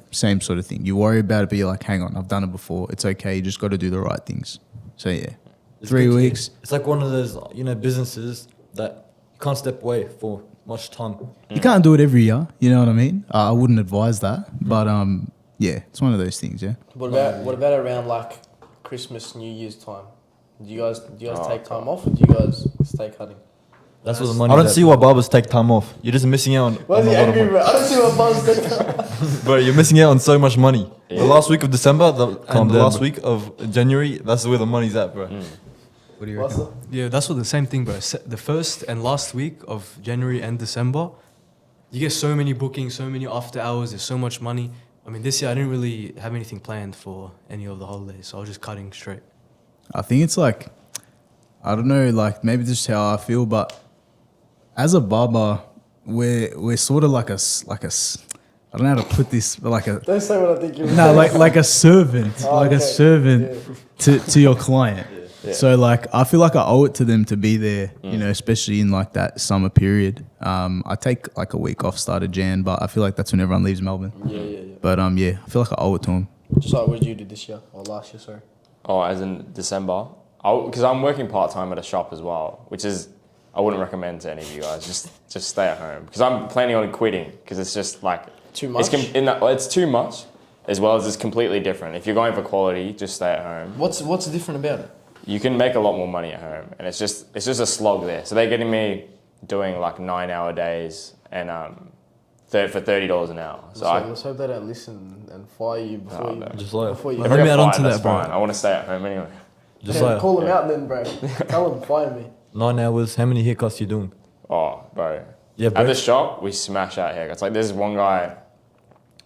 same sort of thing. You worry about it, but you're like, hang on, I've done it before. It's okay. You just got to do the right things. So yeah, It's 3 good to weeks. It's like one of those businesses that you can't step away for much time. You can't do it every year. You know what I mean? I wouldn't advise that. But yeah, it's one of those things, yeah. What about around like Christmas, New Year's time? Do you guys take time off, or do you guys stay cutting? That's what the money. I don't see why barbers take time off. You're just missing out on, Why on is a he lot of angry, money. bro? I don't see what buzz doing. Bro, you're missing out on so much money. The last week of December Calm and the down, last bro. week of January, that's where the money's at, bro. What do you What's reckon? up? Yeah, that's what the same thing, bro. The first and last week of January and December, you get so many bookings, so many after hours. There's so much money. I mean, this year I didn't really have anything planned for any of the holidays, so I was just cutting straight. I think it's like, I don't know, like maybe this is how I feel, but as a barber, we're sort of like a I don't know how to put this, but like a Don't say what I think you're no, like a servant, Oh, like a okay. servant to your client. Yeah. So like I feel like I owe it to them to be there, you know, especially in like that summer period. I take like a week off start of Jan, but I feel like that's when everyone leaves Melbourne. Yeah. But yeah, I feel like I owe it to them. Just like, what did you do this year or last year? Sorry. Oh, as in December? Because I'm working part-time at a shop as well, which is, I wouldn't recommend to any of you guys. Just stay at home. Because I'm planning on quitting, because it's just like... Too much? It's too much, as well as it's completely different. If you're going for quality, just stay at home. What's different about it? You can make a lot more money at home, and it's just a slog there. So they're getting me doing like 9-hour days and for $30 an hour. So let's hope they don't listen and fire you before you. Just like, Before you if Let I me get add on fired, to that's that, bro. fine. I want to stay at home anyway. just Yeah, like call them out then, bro. Tell them fire me. 9 hours. How many haircuts you doing? Oh, bro. Yeah, At bro. the shop, we smash out haircuts. Like there's one guy,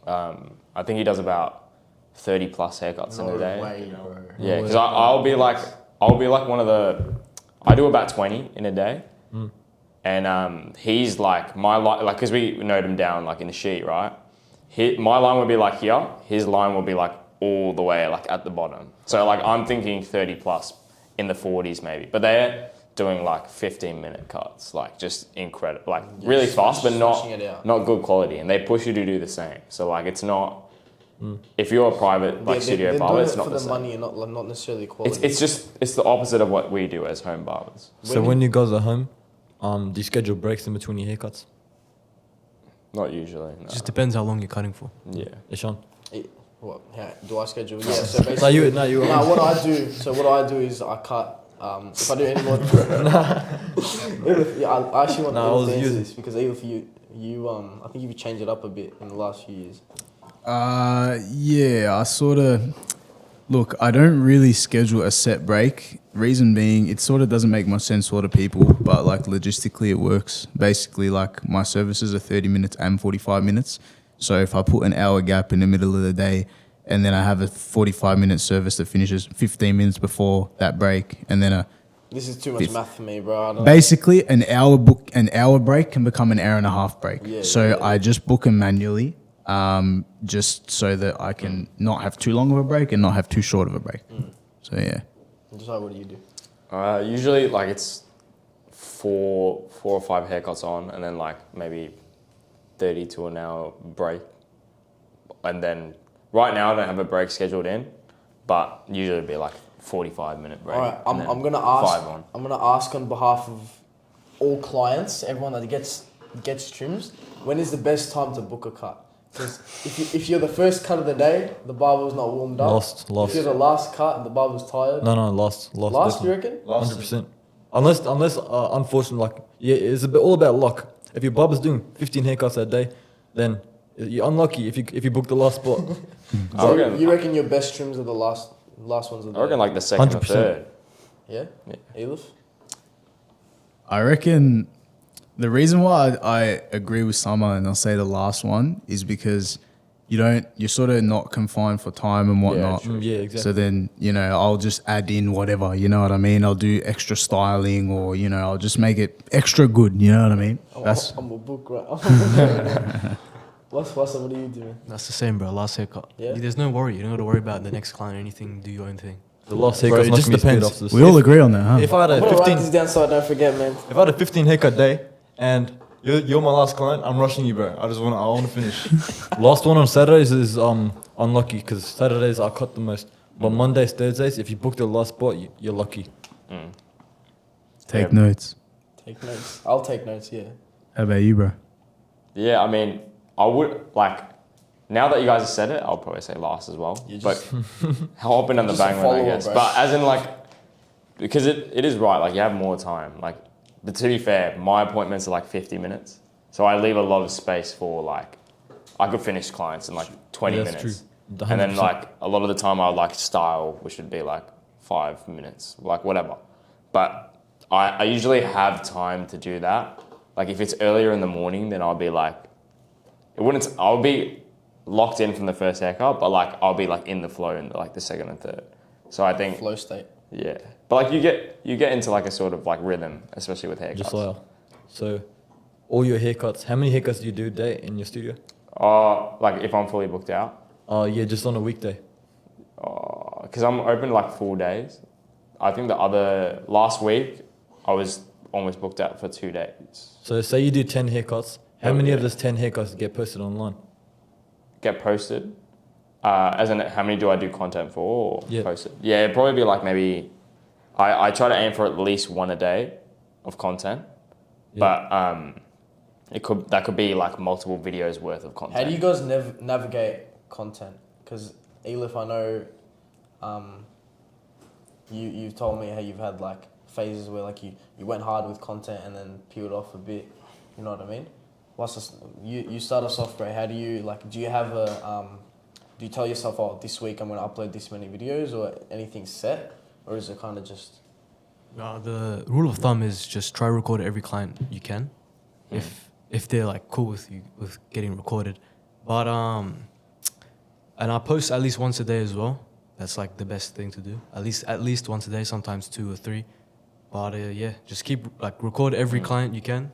I think he does about 30 plus haircuts in a day. Way, bro. Yeah, because I'll be like one of the, I do about 20 in a day. And he's like, my line, like, because we note him down like in the sheet, right? My line would be like here, his line will be like all the way like at the bottom. So like I'm thinking 30 plus in the 40s maybe, but they're doing like 15-minute cuts, like just incredible, like really fast, but smashing it out. not good quality. And they push you to do the same. So like it's not, if you're a private like studio they're barber, doing it's it not for the the same. money and not necessarily quality. It's the opposite of what we do as home barbers. So when you guys are home, do you schedule breaks in between your haircuts? Not usually. No. Just depends how long you're cutting for. Yeah. Ishan? What? How do I schedule? Yeah. So basically, what I do. So what I do is I cut. If I do any more, I actually want I was to answer using this because Edith, you I think you've changed it up a bit in the last few years. Yeah, I sort of look. I don't really schedule a set break. Reason being, it sort of doesn't make much sense for a lot of people, but like logistically, it works. Basically, like my services are 30 minutes and 45 minutes. So if I put an hour gap in the middle of the day, and then I have a 45-minute service that finishes 15 minutes before that break, and then This is too much math for me, bro. I don't basically an hour break can become an hour and a half break. Yeah, So I just book them manually, just so that I can not have too long of a break and not have too short of a break. So yeah. Just like, what do you do? Usually like it's four or five haircuts on, and then like maybe 30 to an hour break, and then right now I don't have a break scheduled in, but usually it'd be like 45-minute break. All right, and then I'm gonna ask. 5 on. I'm gonna ask on behalf of all clients, everyone that gets trims. When is the best time to book a cut? Because if you're the first cut of the day, the barber's not warmed up. Lost. If you're the last cut and the barber's tired. No, lost. Last, you reckon? 100%. Unless, unfortunately, like, yeah, it's all about luck. If your barber's doing 15 haircuts a day, then you're unlucky if you book the last spot. So you reckon your best trims are the last ones of the day? I reckon like the second or 100%. third. Yeah? Elif? I reckon the reason why I agree with Summer and I'll say the last one is because you're sort of not confined for time and whatnot. Yeah, exactly. So then, I'll just add in whatever, you know what I mean? I'll do extra styling or, I'll just make it extra good, you know what I mean? I'm a book, right? What's what do you do? That's the same, bro. Last haircut. Yeah? There's no worry. You don't got to worry about the next client or anything. Do your own thing. The last Bro, haircut's it not just gonna be split depends. off this. We all agree on that, huh? If I had I'm a gonna write 15, this down so I don't forget, man. if I had a 15 haircut day and you're my last client, I'm rushing you, bro. I want to finish. Last one on Saturdays is unlucky because Saturdays I cut the most. But Mondays, Thursdays, if you book the last spot, you're lucky. Take notes. Take notes. I'll take notes, yeah. How about you, bro? Yeah, I mean, I would like. Now that you guys have said it, I'll probably say last as well. But how open on the just a bang one, I follower, guess. bro. But as in like, because it is right. Like you have more time. Like, but to be fair, my appointments are like 50 minutes, so I leave a lot of space for like, I could finish clients in like 20 Yeah, that's minutes, true. and then 100%. like a lot of the time I would like style, which would be like 5 minutes, like whatever. But I usually have time to do that. Like if it's earlier in the morning, then I'll be like, I'll be locked in from the first haircut, but like I'll be like in the flow in the second and third. So I think Flow state. yeah, but like you get into like a sort of like rhythm, especially with haircuts. Just like, so all your haircuts, how many haircuts do you do a day in your studio? Like if I'm fully booked out, Yeah, just on a weekday. because I'm open like 4 days, I think last week, I was almost booked out for 2 days. So say you do 10 haircuts. How many of those 10 haircuts get posted online? Get posted? As in, how many do I do content for? Or posted? Yeah, it'd probably be like maybe... I try to aim for at least one a day of content. Yeah. But that could be like multiple videos worth of content. How do you guys navigate content? Because Elif, I know you've told me how you've had like phases where like you went hard with content and then peeled off a bit. You know what I mean? You start us off, bro. How do you like? Do you have do you tell yourself, oh, this week I'm going to upload this many videos, or anything set, or is it kind of just? The rule of thumb is just try to record every client you can, if they're like cool with you with getting recorded, but and I post at least once a day as well. That's like the best thing to do. At least once a day, sometimes 2 or 3. But yeah, just keep like record every client you can.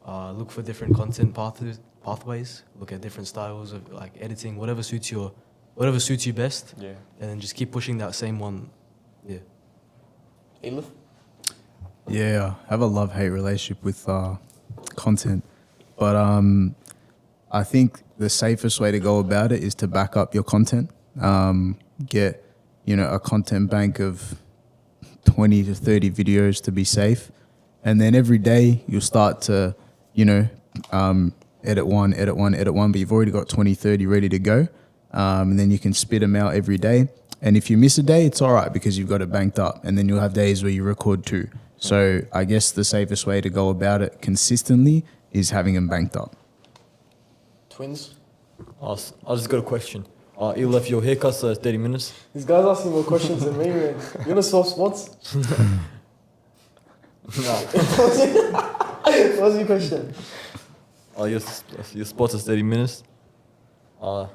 Look for different content pathways. Look at different styles of like editing, whatever suits you best. Yeah. And then just keep pushing that same one. Yeah. Elif? Yeah, I have a love-hate relationship with content, but I think the safest way to go about it is to back up your content. Get a content bank of 20 to 30 videos to be safe, and then every day you'll start to edit one, but you've already got 20, 30 ready to go, and then you can spit them out every day. And if you miss a day, it's all right because you've got it banked up, and then you'll have days where you record 2. So I guess the safest way to go about it consistently is having them banked up. Twins? I just got a question. You left your haircuts 30 minutes? These guys asking more questions than me, man. You want to swap spots? No. What's your question? Your spots is 30 minutes. How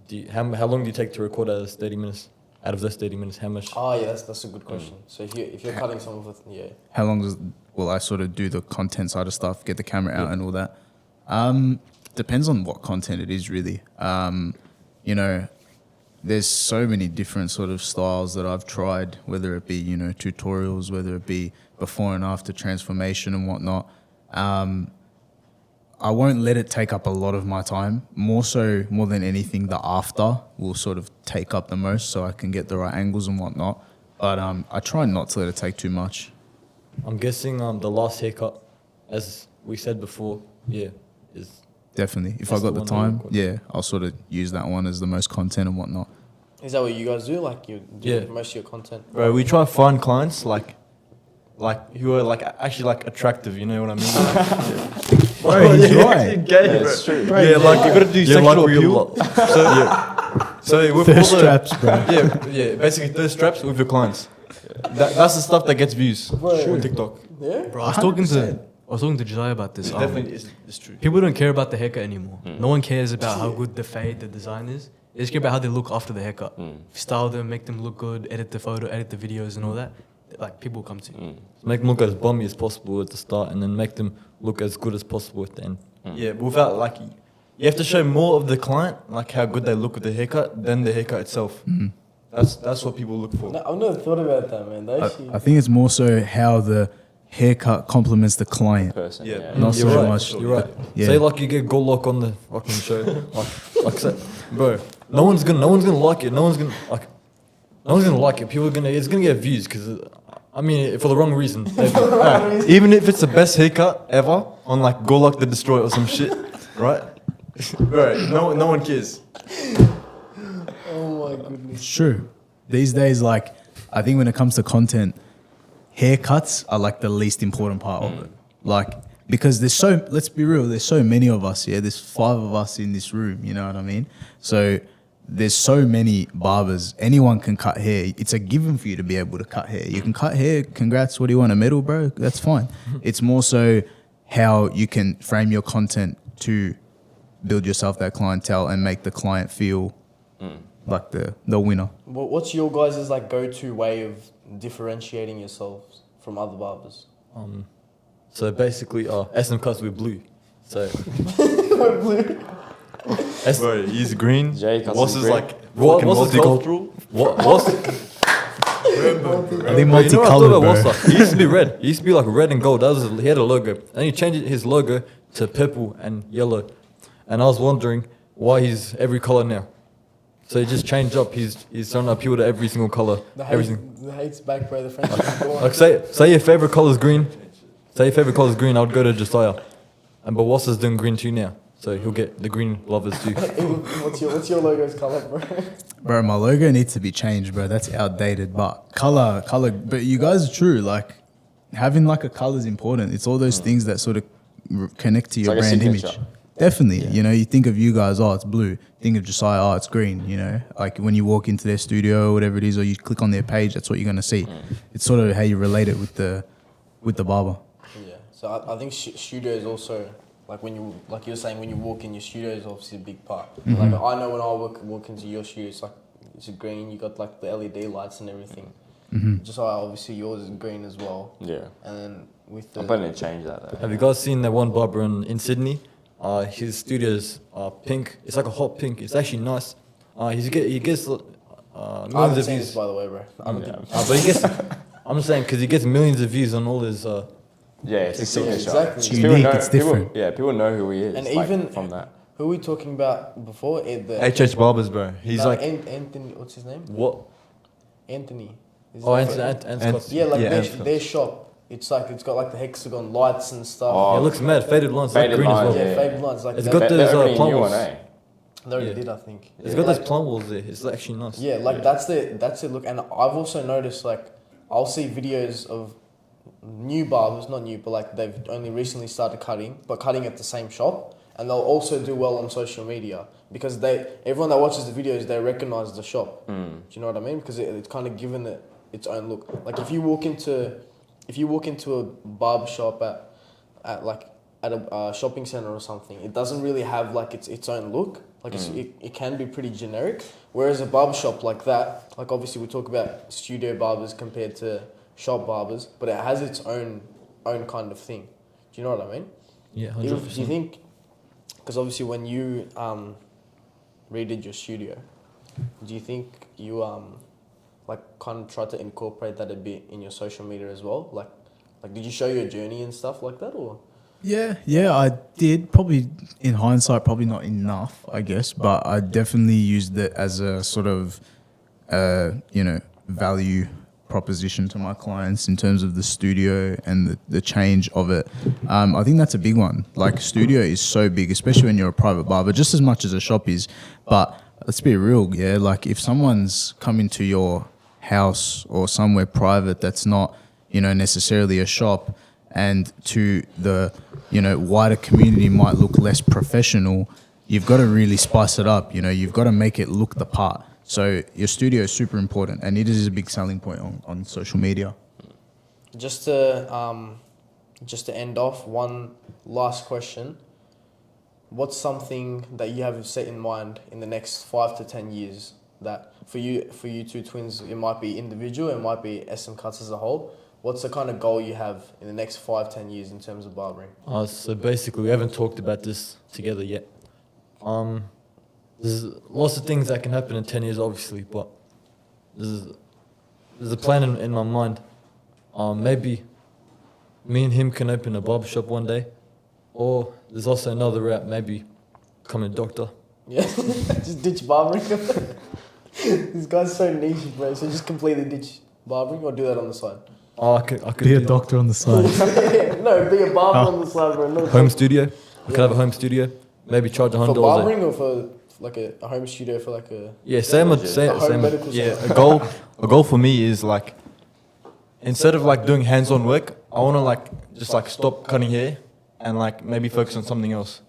long do you take to record out of 30 minutes? Out of those 30 minutes, how much? Oh, yeah, that's a good question. So if you're cutting some of it, How long will I sort of do the content side of stuff, get the camera out and all that? Depends on what content it is, really. There's so many different sort of styles that I've tried, whether it be, tutorials, whether it be before and after transformation and whatnot. I won't let it take up a lot of my time. More than anything, the after will sort of take up the most so I can get the right angles and whatnot. But I try not to let it take too much. I'm guessing the last haircut, as we said before, is... Definitely. If I got the time, I'll sort of use that one as the most content and whatnot. Is that what you guys do? Like you do most of your content? Bro, we try to find clients like who are like actually like attractive, you know what I mean? Bro, he's right. Gay, it's true. Bro, you gotta do sexual appeal. So with thirst traps, bro. Basically thirst traps with your clients. That's the stuff that gets views on TikTok. Yeah, bro. I was talking to Josiah about this. It's true. People don't care about the haircut anymore. No one cares about how good the fade, the design is. They just care about how they look after the haircut. Style them, make them look good, edit the photo, edit the videos and all that. Like, people come to you. Make them look as bummy as possible at the start and then make them look as good as possible at the end. Yeah, but without like... You have to show more of the client, like how good they look with the haircut, than the haircut itself. That's what people look for. No, I've never thought about that, man. I think it's more so how the haircut complements the client. Not so much. You're right. Yeah. Say like you get gold lock on the fucking show, like say, bro. No one's gonna like it. No one's gonna like it. It's gonna get views because, I mean, for the wrong reason. Even if it's the best haircut ever on like Go Lock the Destroy or some shit, right? Bro, no one cares. Oh my goodness. It's true. These days, like, I think when it comes to content, haircuts are like the least important part of it. Like, because let's be real, there's so many of us here. There's 5 of us in this room, you know what I mean? So there's so many barbers. Anyone can cut hair. It's a given for you to be able to cut hair. You can cut hair. Congrats. What do you want, a medal, bro? That's fine. It's more so how you can frame your content to build yourself that clientele and make the client feel like the winner. What's your guys' like go-to way of differentiating yourselves from other barbers? So basically, SM cuts with blue. So Blue. Bro, he's green. Jay cuts What's with his green. like fucking multicultural? What's I think You know what I thought multicolored, about bro. Wassa? He used to be red. He used to be like red and gold. That was he had a logo. And he changed his logo to purple and yellow. And I was wondering why he's every color now. So he just changed up. He's trying to appeal to every single color. The hate's back, bro. The friendship is gone. Like say your favorite color is green. Say your favorite color is green. I would go to Josiah. And but Wassa's doing green too now. So he'll get the green lovers too. what's your logo's color, bro? Bro, my logo needs to be changed, bro. That's outdated. But color. But you guys are true. Like having like a color is important. It's all those things that sort of connect to your like a brand image. signature. Definitely. You know, you think of you guys, oh, it's blue. Think of Josiah, oh, it's green. You know, like when you walk into their studio or whatever it is, or you click on their page, that's what you're gonna see. It's sort of how you relate it with the barber. Yeah. So I think studio is also like when you you're saying when you walk in your studio is obviously a big part. Like I know when I walk into your studio, it's like it's green. You got like the LED lights and everything. Just obviously yours is green as well. Yeah. And then with the I'm planning to change that though. Have you guys seen that one barber in Sydney? His studio's pink. It's like a hot pink. It's actually nice. He gets I millions haven't of seen views. this, by the way, bro. But he gets. I'm saying because he gets millions of views on all his. Yeah, it's a signature. exactly. It's People unique, know- it's different. People know who he is. And like, even from that. Who are we talking about before? HH Barbers, bro. He's like Anthony. What's his name? What? Anthony. Is Oh, it- and Scott. Yeah, like Yeah, their shop. It's got like the hexagon lights and stuff. Oh, It looks mad. Faded lines, like Faded green lines, as well. yeah, yeah. fake lines. Like It's that. got They're those opening a plant new one, walls. eh? They already Yeah. did, I think. It's got those plant walls there. It's actually nice. Yeah, like that's it. Look, and I've also noticed like I'll see videos of new barbers, not new, but like they've only recently started cutting, but cutting at the same shop, and they'll also do well on social media because everyone that watches the videos they recognize the shop. Do you know what I mean? Because it's kind of given it its own look. Like if you walk into a barber shop at a shopping center or something, it doesn't really have like its own look. Like it can be pretty generic. Whereas a barber shop like that, like obviously we talk about studio barbers compared to shop barbers, but it has its own kind of thing. Do you know what I mean? Yeah, Do 100%. you think? Because obviously when you redid your studio, do you think you like kind of tried to incorporate that a bit in your social media as well? Like did you show your journey and stuff like that, or? Yeah, I did. Probably in hindsight, probably not enough, I guess. But I definitely used it as a sort of, value proposition to my clients in terms of the studio and the change of it. I think that's a big one. Like studio is so big, especially when you're a private barber, just as much as a shop is. But let's be real, yeah. Like if someone's coming to your house or somewhere private that's not, necessarily a shop, and to the, wider community might look less professional, you've got to really spice it up. You've got to make it look the part. So your studio is super important, and it is a big selling point on social media. Just to end off, one last question. What's something that you have set in mind in the next 5 to 10 years that for you two twins, it might be individual, it might be SM Cuts as a whole? What's the kind of goal you have in the next 5-10 years in terms of barbering? So basically, we haven't talked about this together yet. There's lots of things that can happen in 10 years, obviously, but there's a plan in my mind. Maybe me and him can open a barbershop one day, or there's also another route, maybe become a doctor. Yeah, just ditch barbering. This guy's so niche, bro. So just completely ditch barbering or do that on the side. I could Be a do doctor on the side. No, be a barber on the side, bro. No, home studio. I could have a home studio. Maybe charge $100. for barbering or for like a home studio for like a Yeah, same. home medical Yeah, center? a goal for me is like, instead of like doing hands-on work, I want to like just like stop cutting hair and like maybe focus on something else.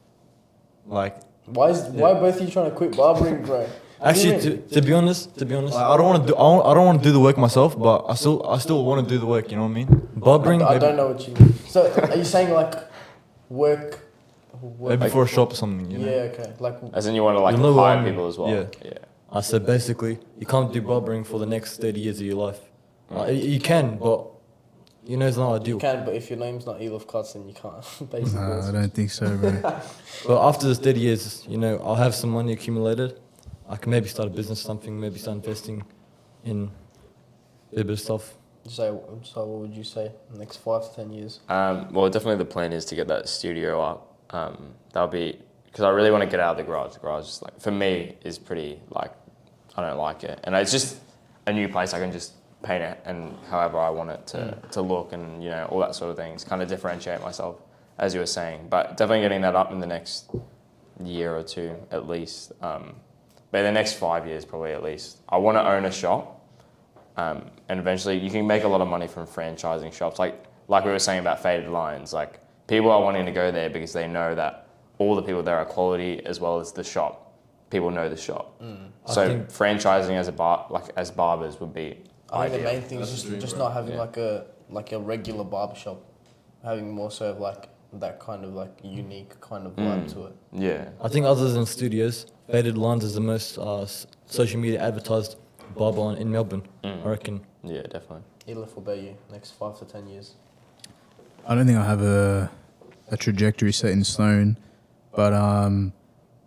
Like Why both of you trying to quit barbering, bro? Actually, to be honest, I don't want to do I don't want to do the work myself, but I still want to do the work. You know what I mean? barbering. I don't know what you mean. So are you saying like work? Maybe for a shop or something. You know? Yeah, okay. Like As in you want to like You know what I hire mean? people as well. Yeah. I said basically, you can't do barbering for the next 30 years of your life. You can, but it's not ideal. you can, but if your name's not Elof Cuts, then you can't. Basically, Nah, I don't think so, bro. But after the 30 years, I'll have some money accumulated. I can maybe start a business, something, maybe start investing in a bit of stuff. So what would you say? Next 5 to 10 years? Well, definitely the plan is to get that studio up. That'll be because I really want to get out of the garage. The garage, is like, for me, is pretty like I don't like it, and it's just a new place. I can just paint it and however I want it to look, and you know all that sort of things. Kind of differentiate myself, as you were saying. But definitely getting that up in the next year or two at least. But the next 5 years probably at least. I want to own a shop. And eventually you can make a lot of money from franchising shops. Like we were saying about Faded Lines, like people are wanting to go there because they know that all the people there are quality as well as the shop. People know the shop. So franchising as barbers would be I think ideal. the main thing is just not having like a regular barbershop, having more so of like that kind of like unique kind of vibe to it. Yeah. I think other than studios, Faded Lines is the most social media advertised barber in Melbourne, I reckon. Yeah, definitely. Elif, what about you? Next 5 to 10 years? I don't think I have a trajectory set in stone, but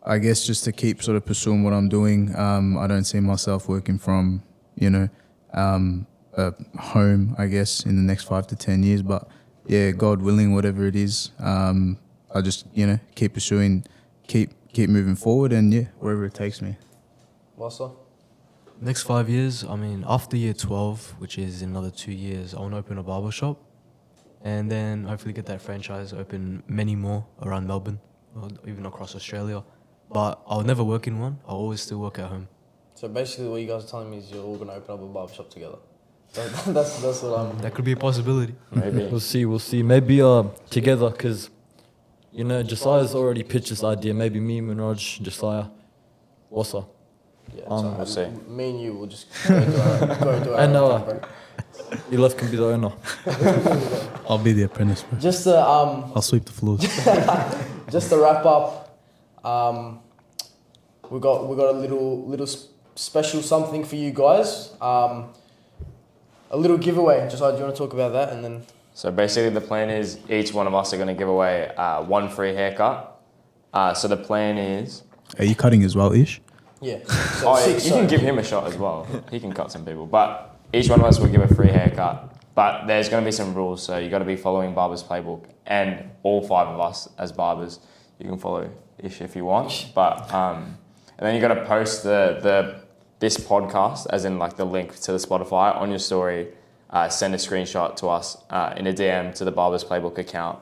I guess just to keep sort of pursuing what I'm doing, I don't see myself working from, a home, I guess, in the next 5 to 10 years. But yeah, God willing, whatever it is, I just, keep pursuing, keep moving forward, and yeah, wherever it takes me. Wassa? Next 5 years, I mean, after year 12, which is in another 2 years, I want to open a barber shop and then hopefully get that franchise, open many more around Melbourne or even across Australia. But I'll never work in one. I'll always still work at home. So basically what you guys are telling me is you're all going to open up a barber shop together. That's what I'm... That could be a possibility. Maybe. We'll see. Maybe together, because, Josiah's already pitched this idea. Maybe me, Manraj, Josiah, Wassa. Yeah, we'll see. Me and you will just go do our And own thing, bro. Elif can be the owner. I'll be the apprentice, bro. Just to I'll sweep the floors. just to wrap up, we got a little special something for you guys. A little giveaway. Josiah, do you want to talk about that? And then So basically the plan is each one of us are going to give away one free haircut. So the plan is... Are you cutting as well, Ish? yeah. So you can give him a shot as well. He can cut some people. But each one of us will give a free haircut. But there's going to be some rules, so you got to be following Barber's Playbook. And all 5 of us as barbers, you can follow Ish if you want. But and then you got to post this podcast, as in like the link to the Spotify, on your story. Send a screenshot to us in a DM to the Barber's Playbook account.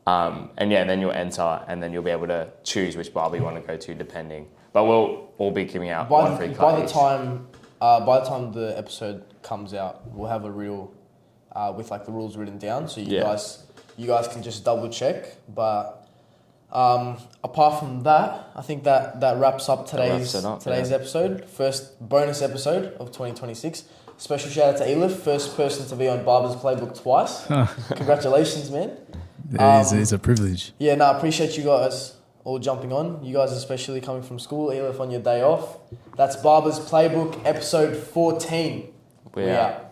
And then you'll enter, and then you'll be able to choose which barber you want to go to, depending. But we'll all be giving out one free cut by the each. by the time the episode comes out, we'll have a reel with like the rules written down, so you guys can just double check. But apart from that, I think that wraps up today's episode. First bonus episode of 2026. Special shout out to Elif, first person to be on Barber's Playbook twice. Congratulations, man. It's a privilege. Yeah, I appreciate you guys all jumping on. You guys especially coming from school, Elif on your day off. That's Barber's Playbook, episode 14. We out.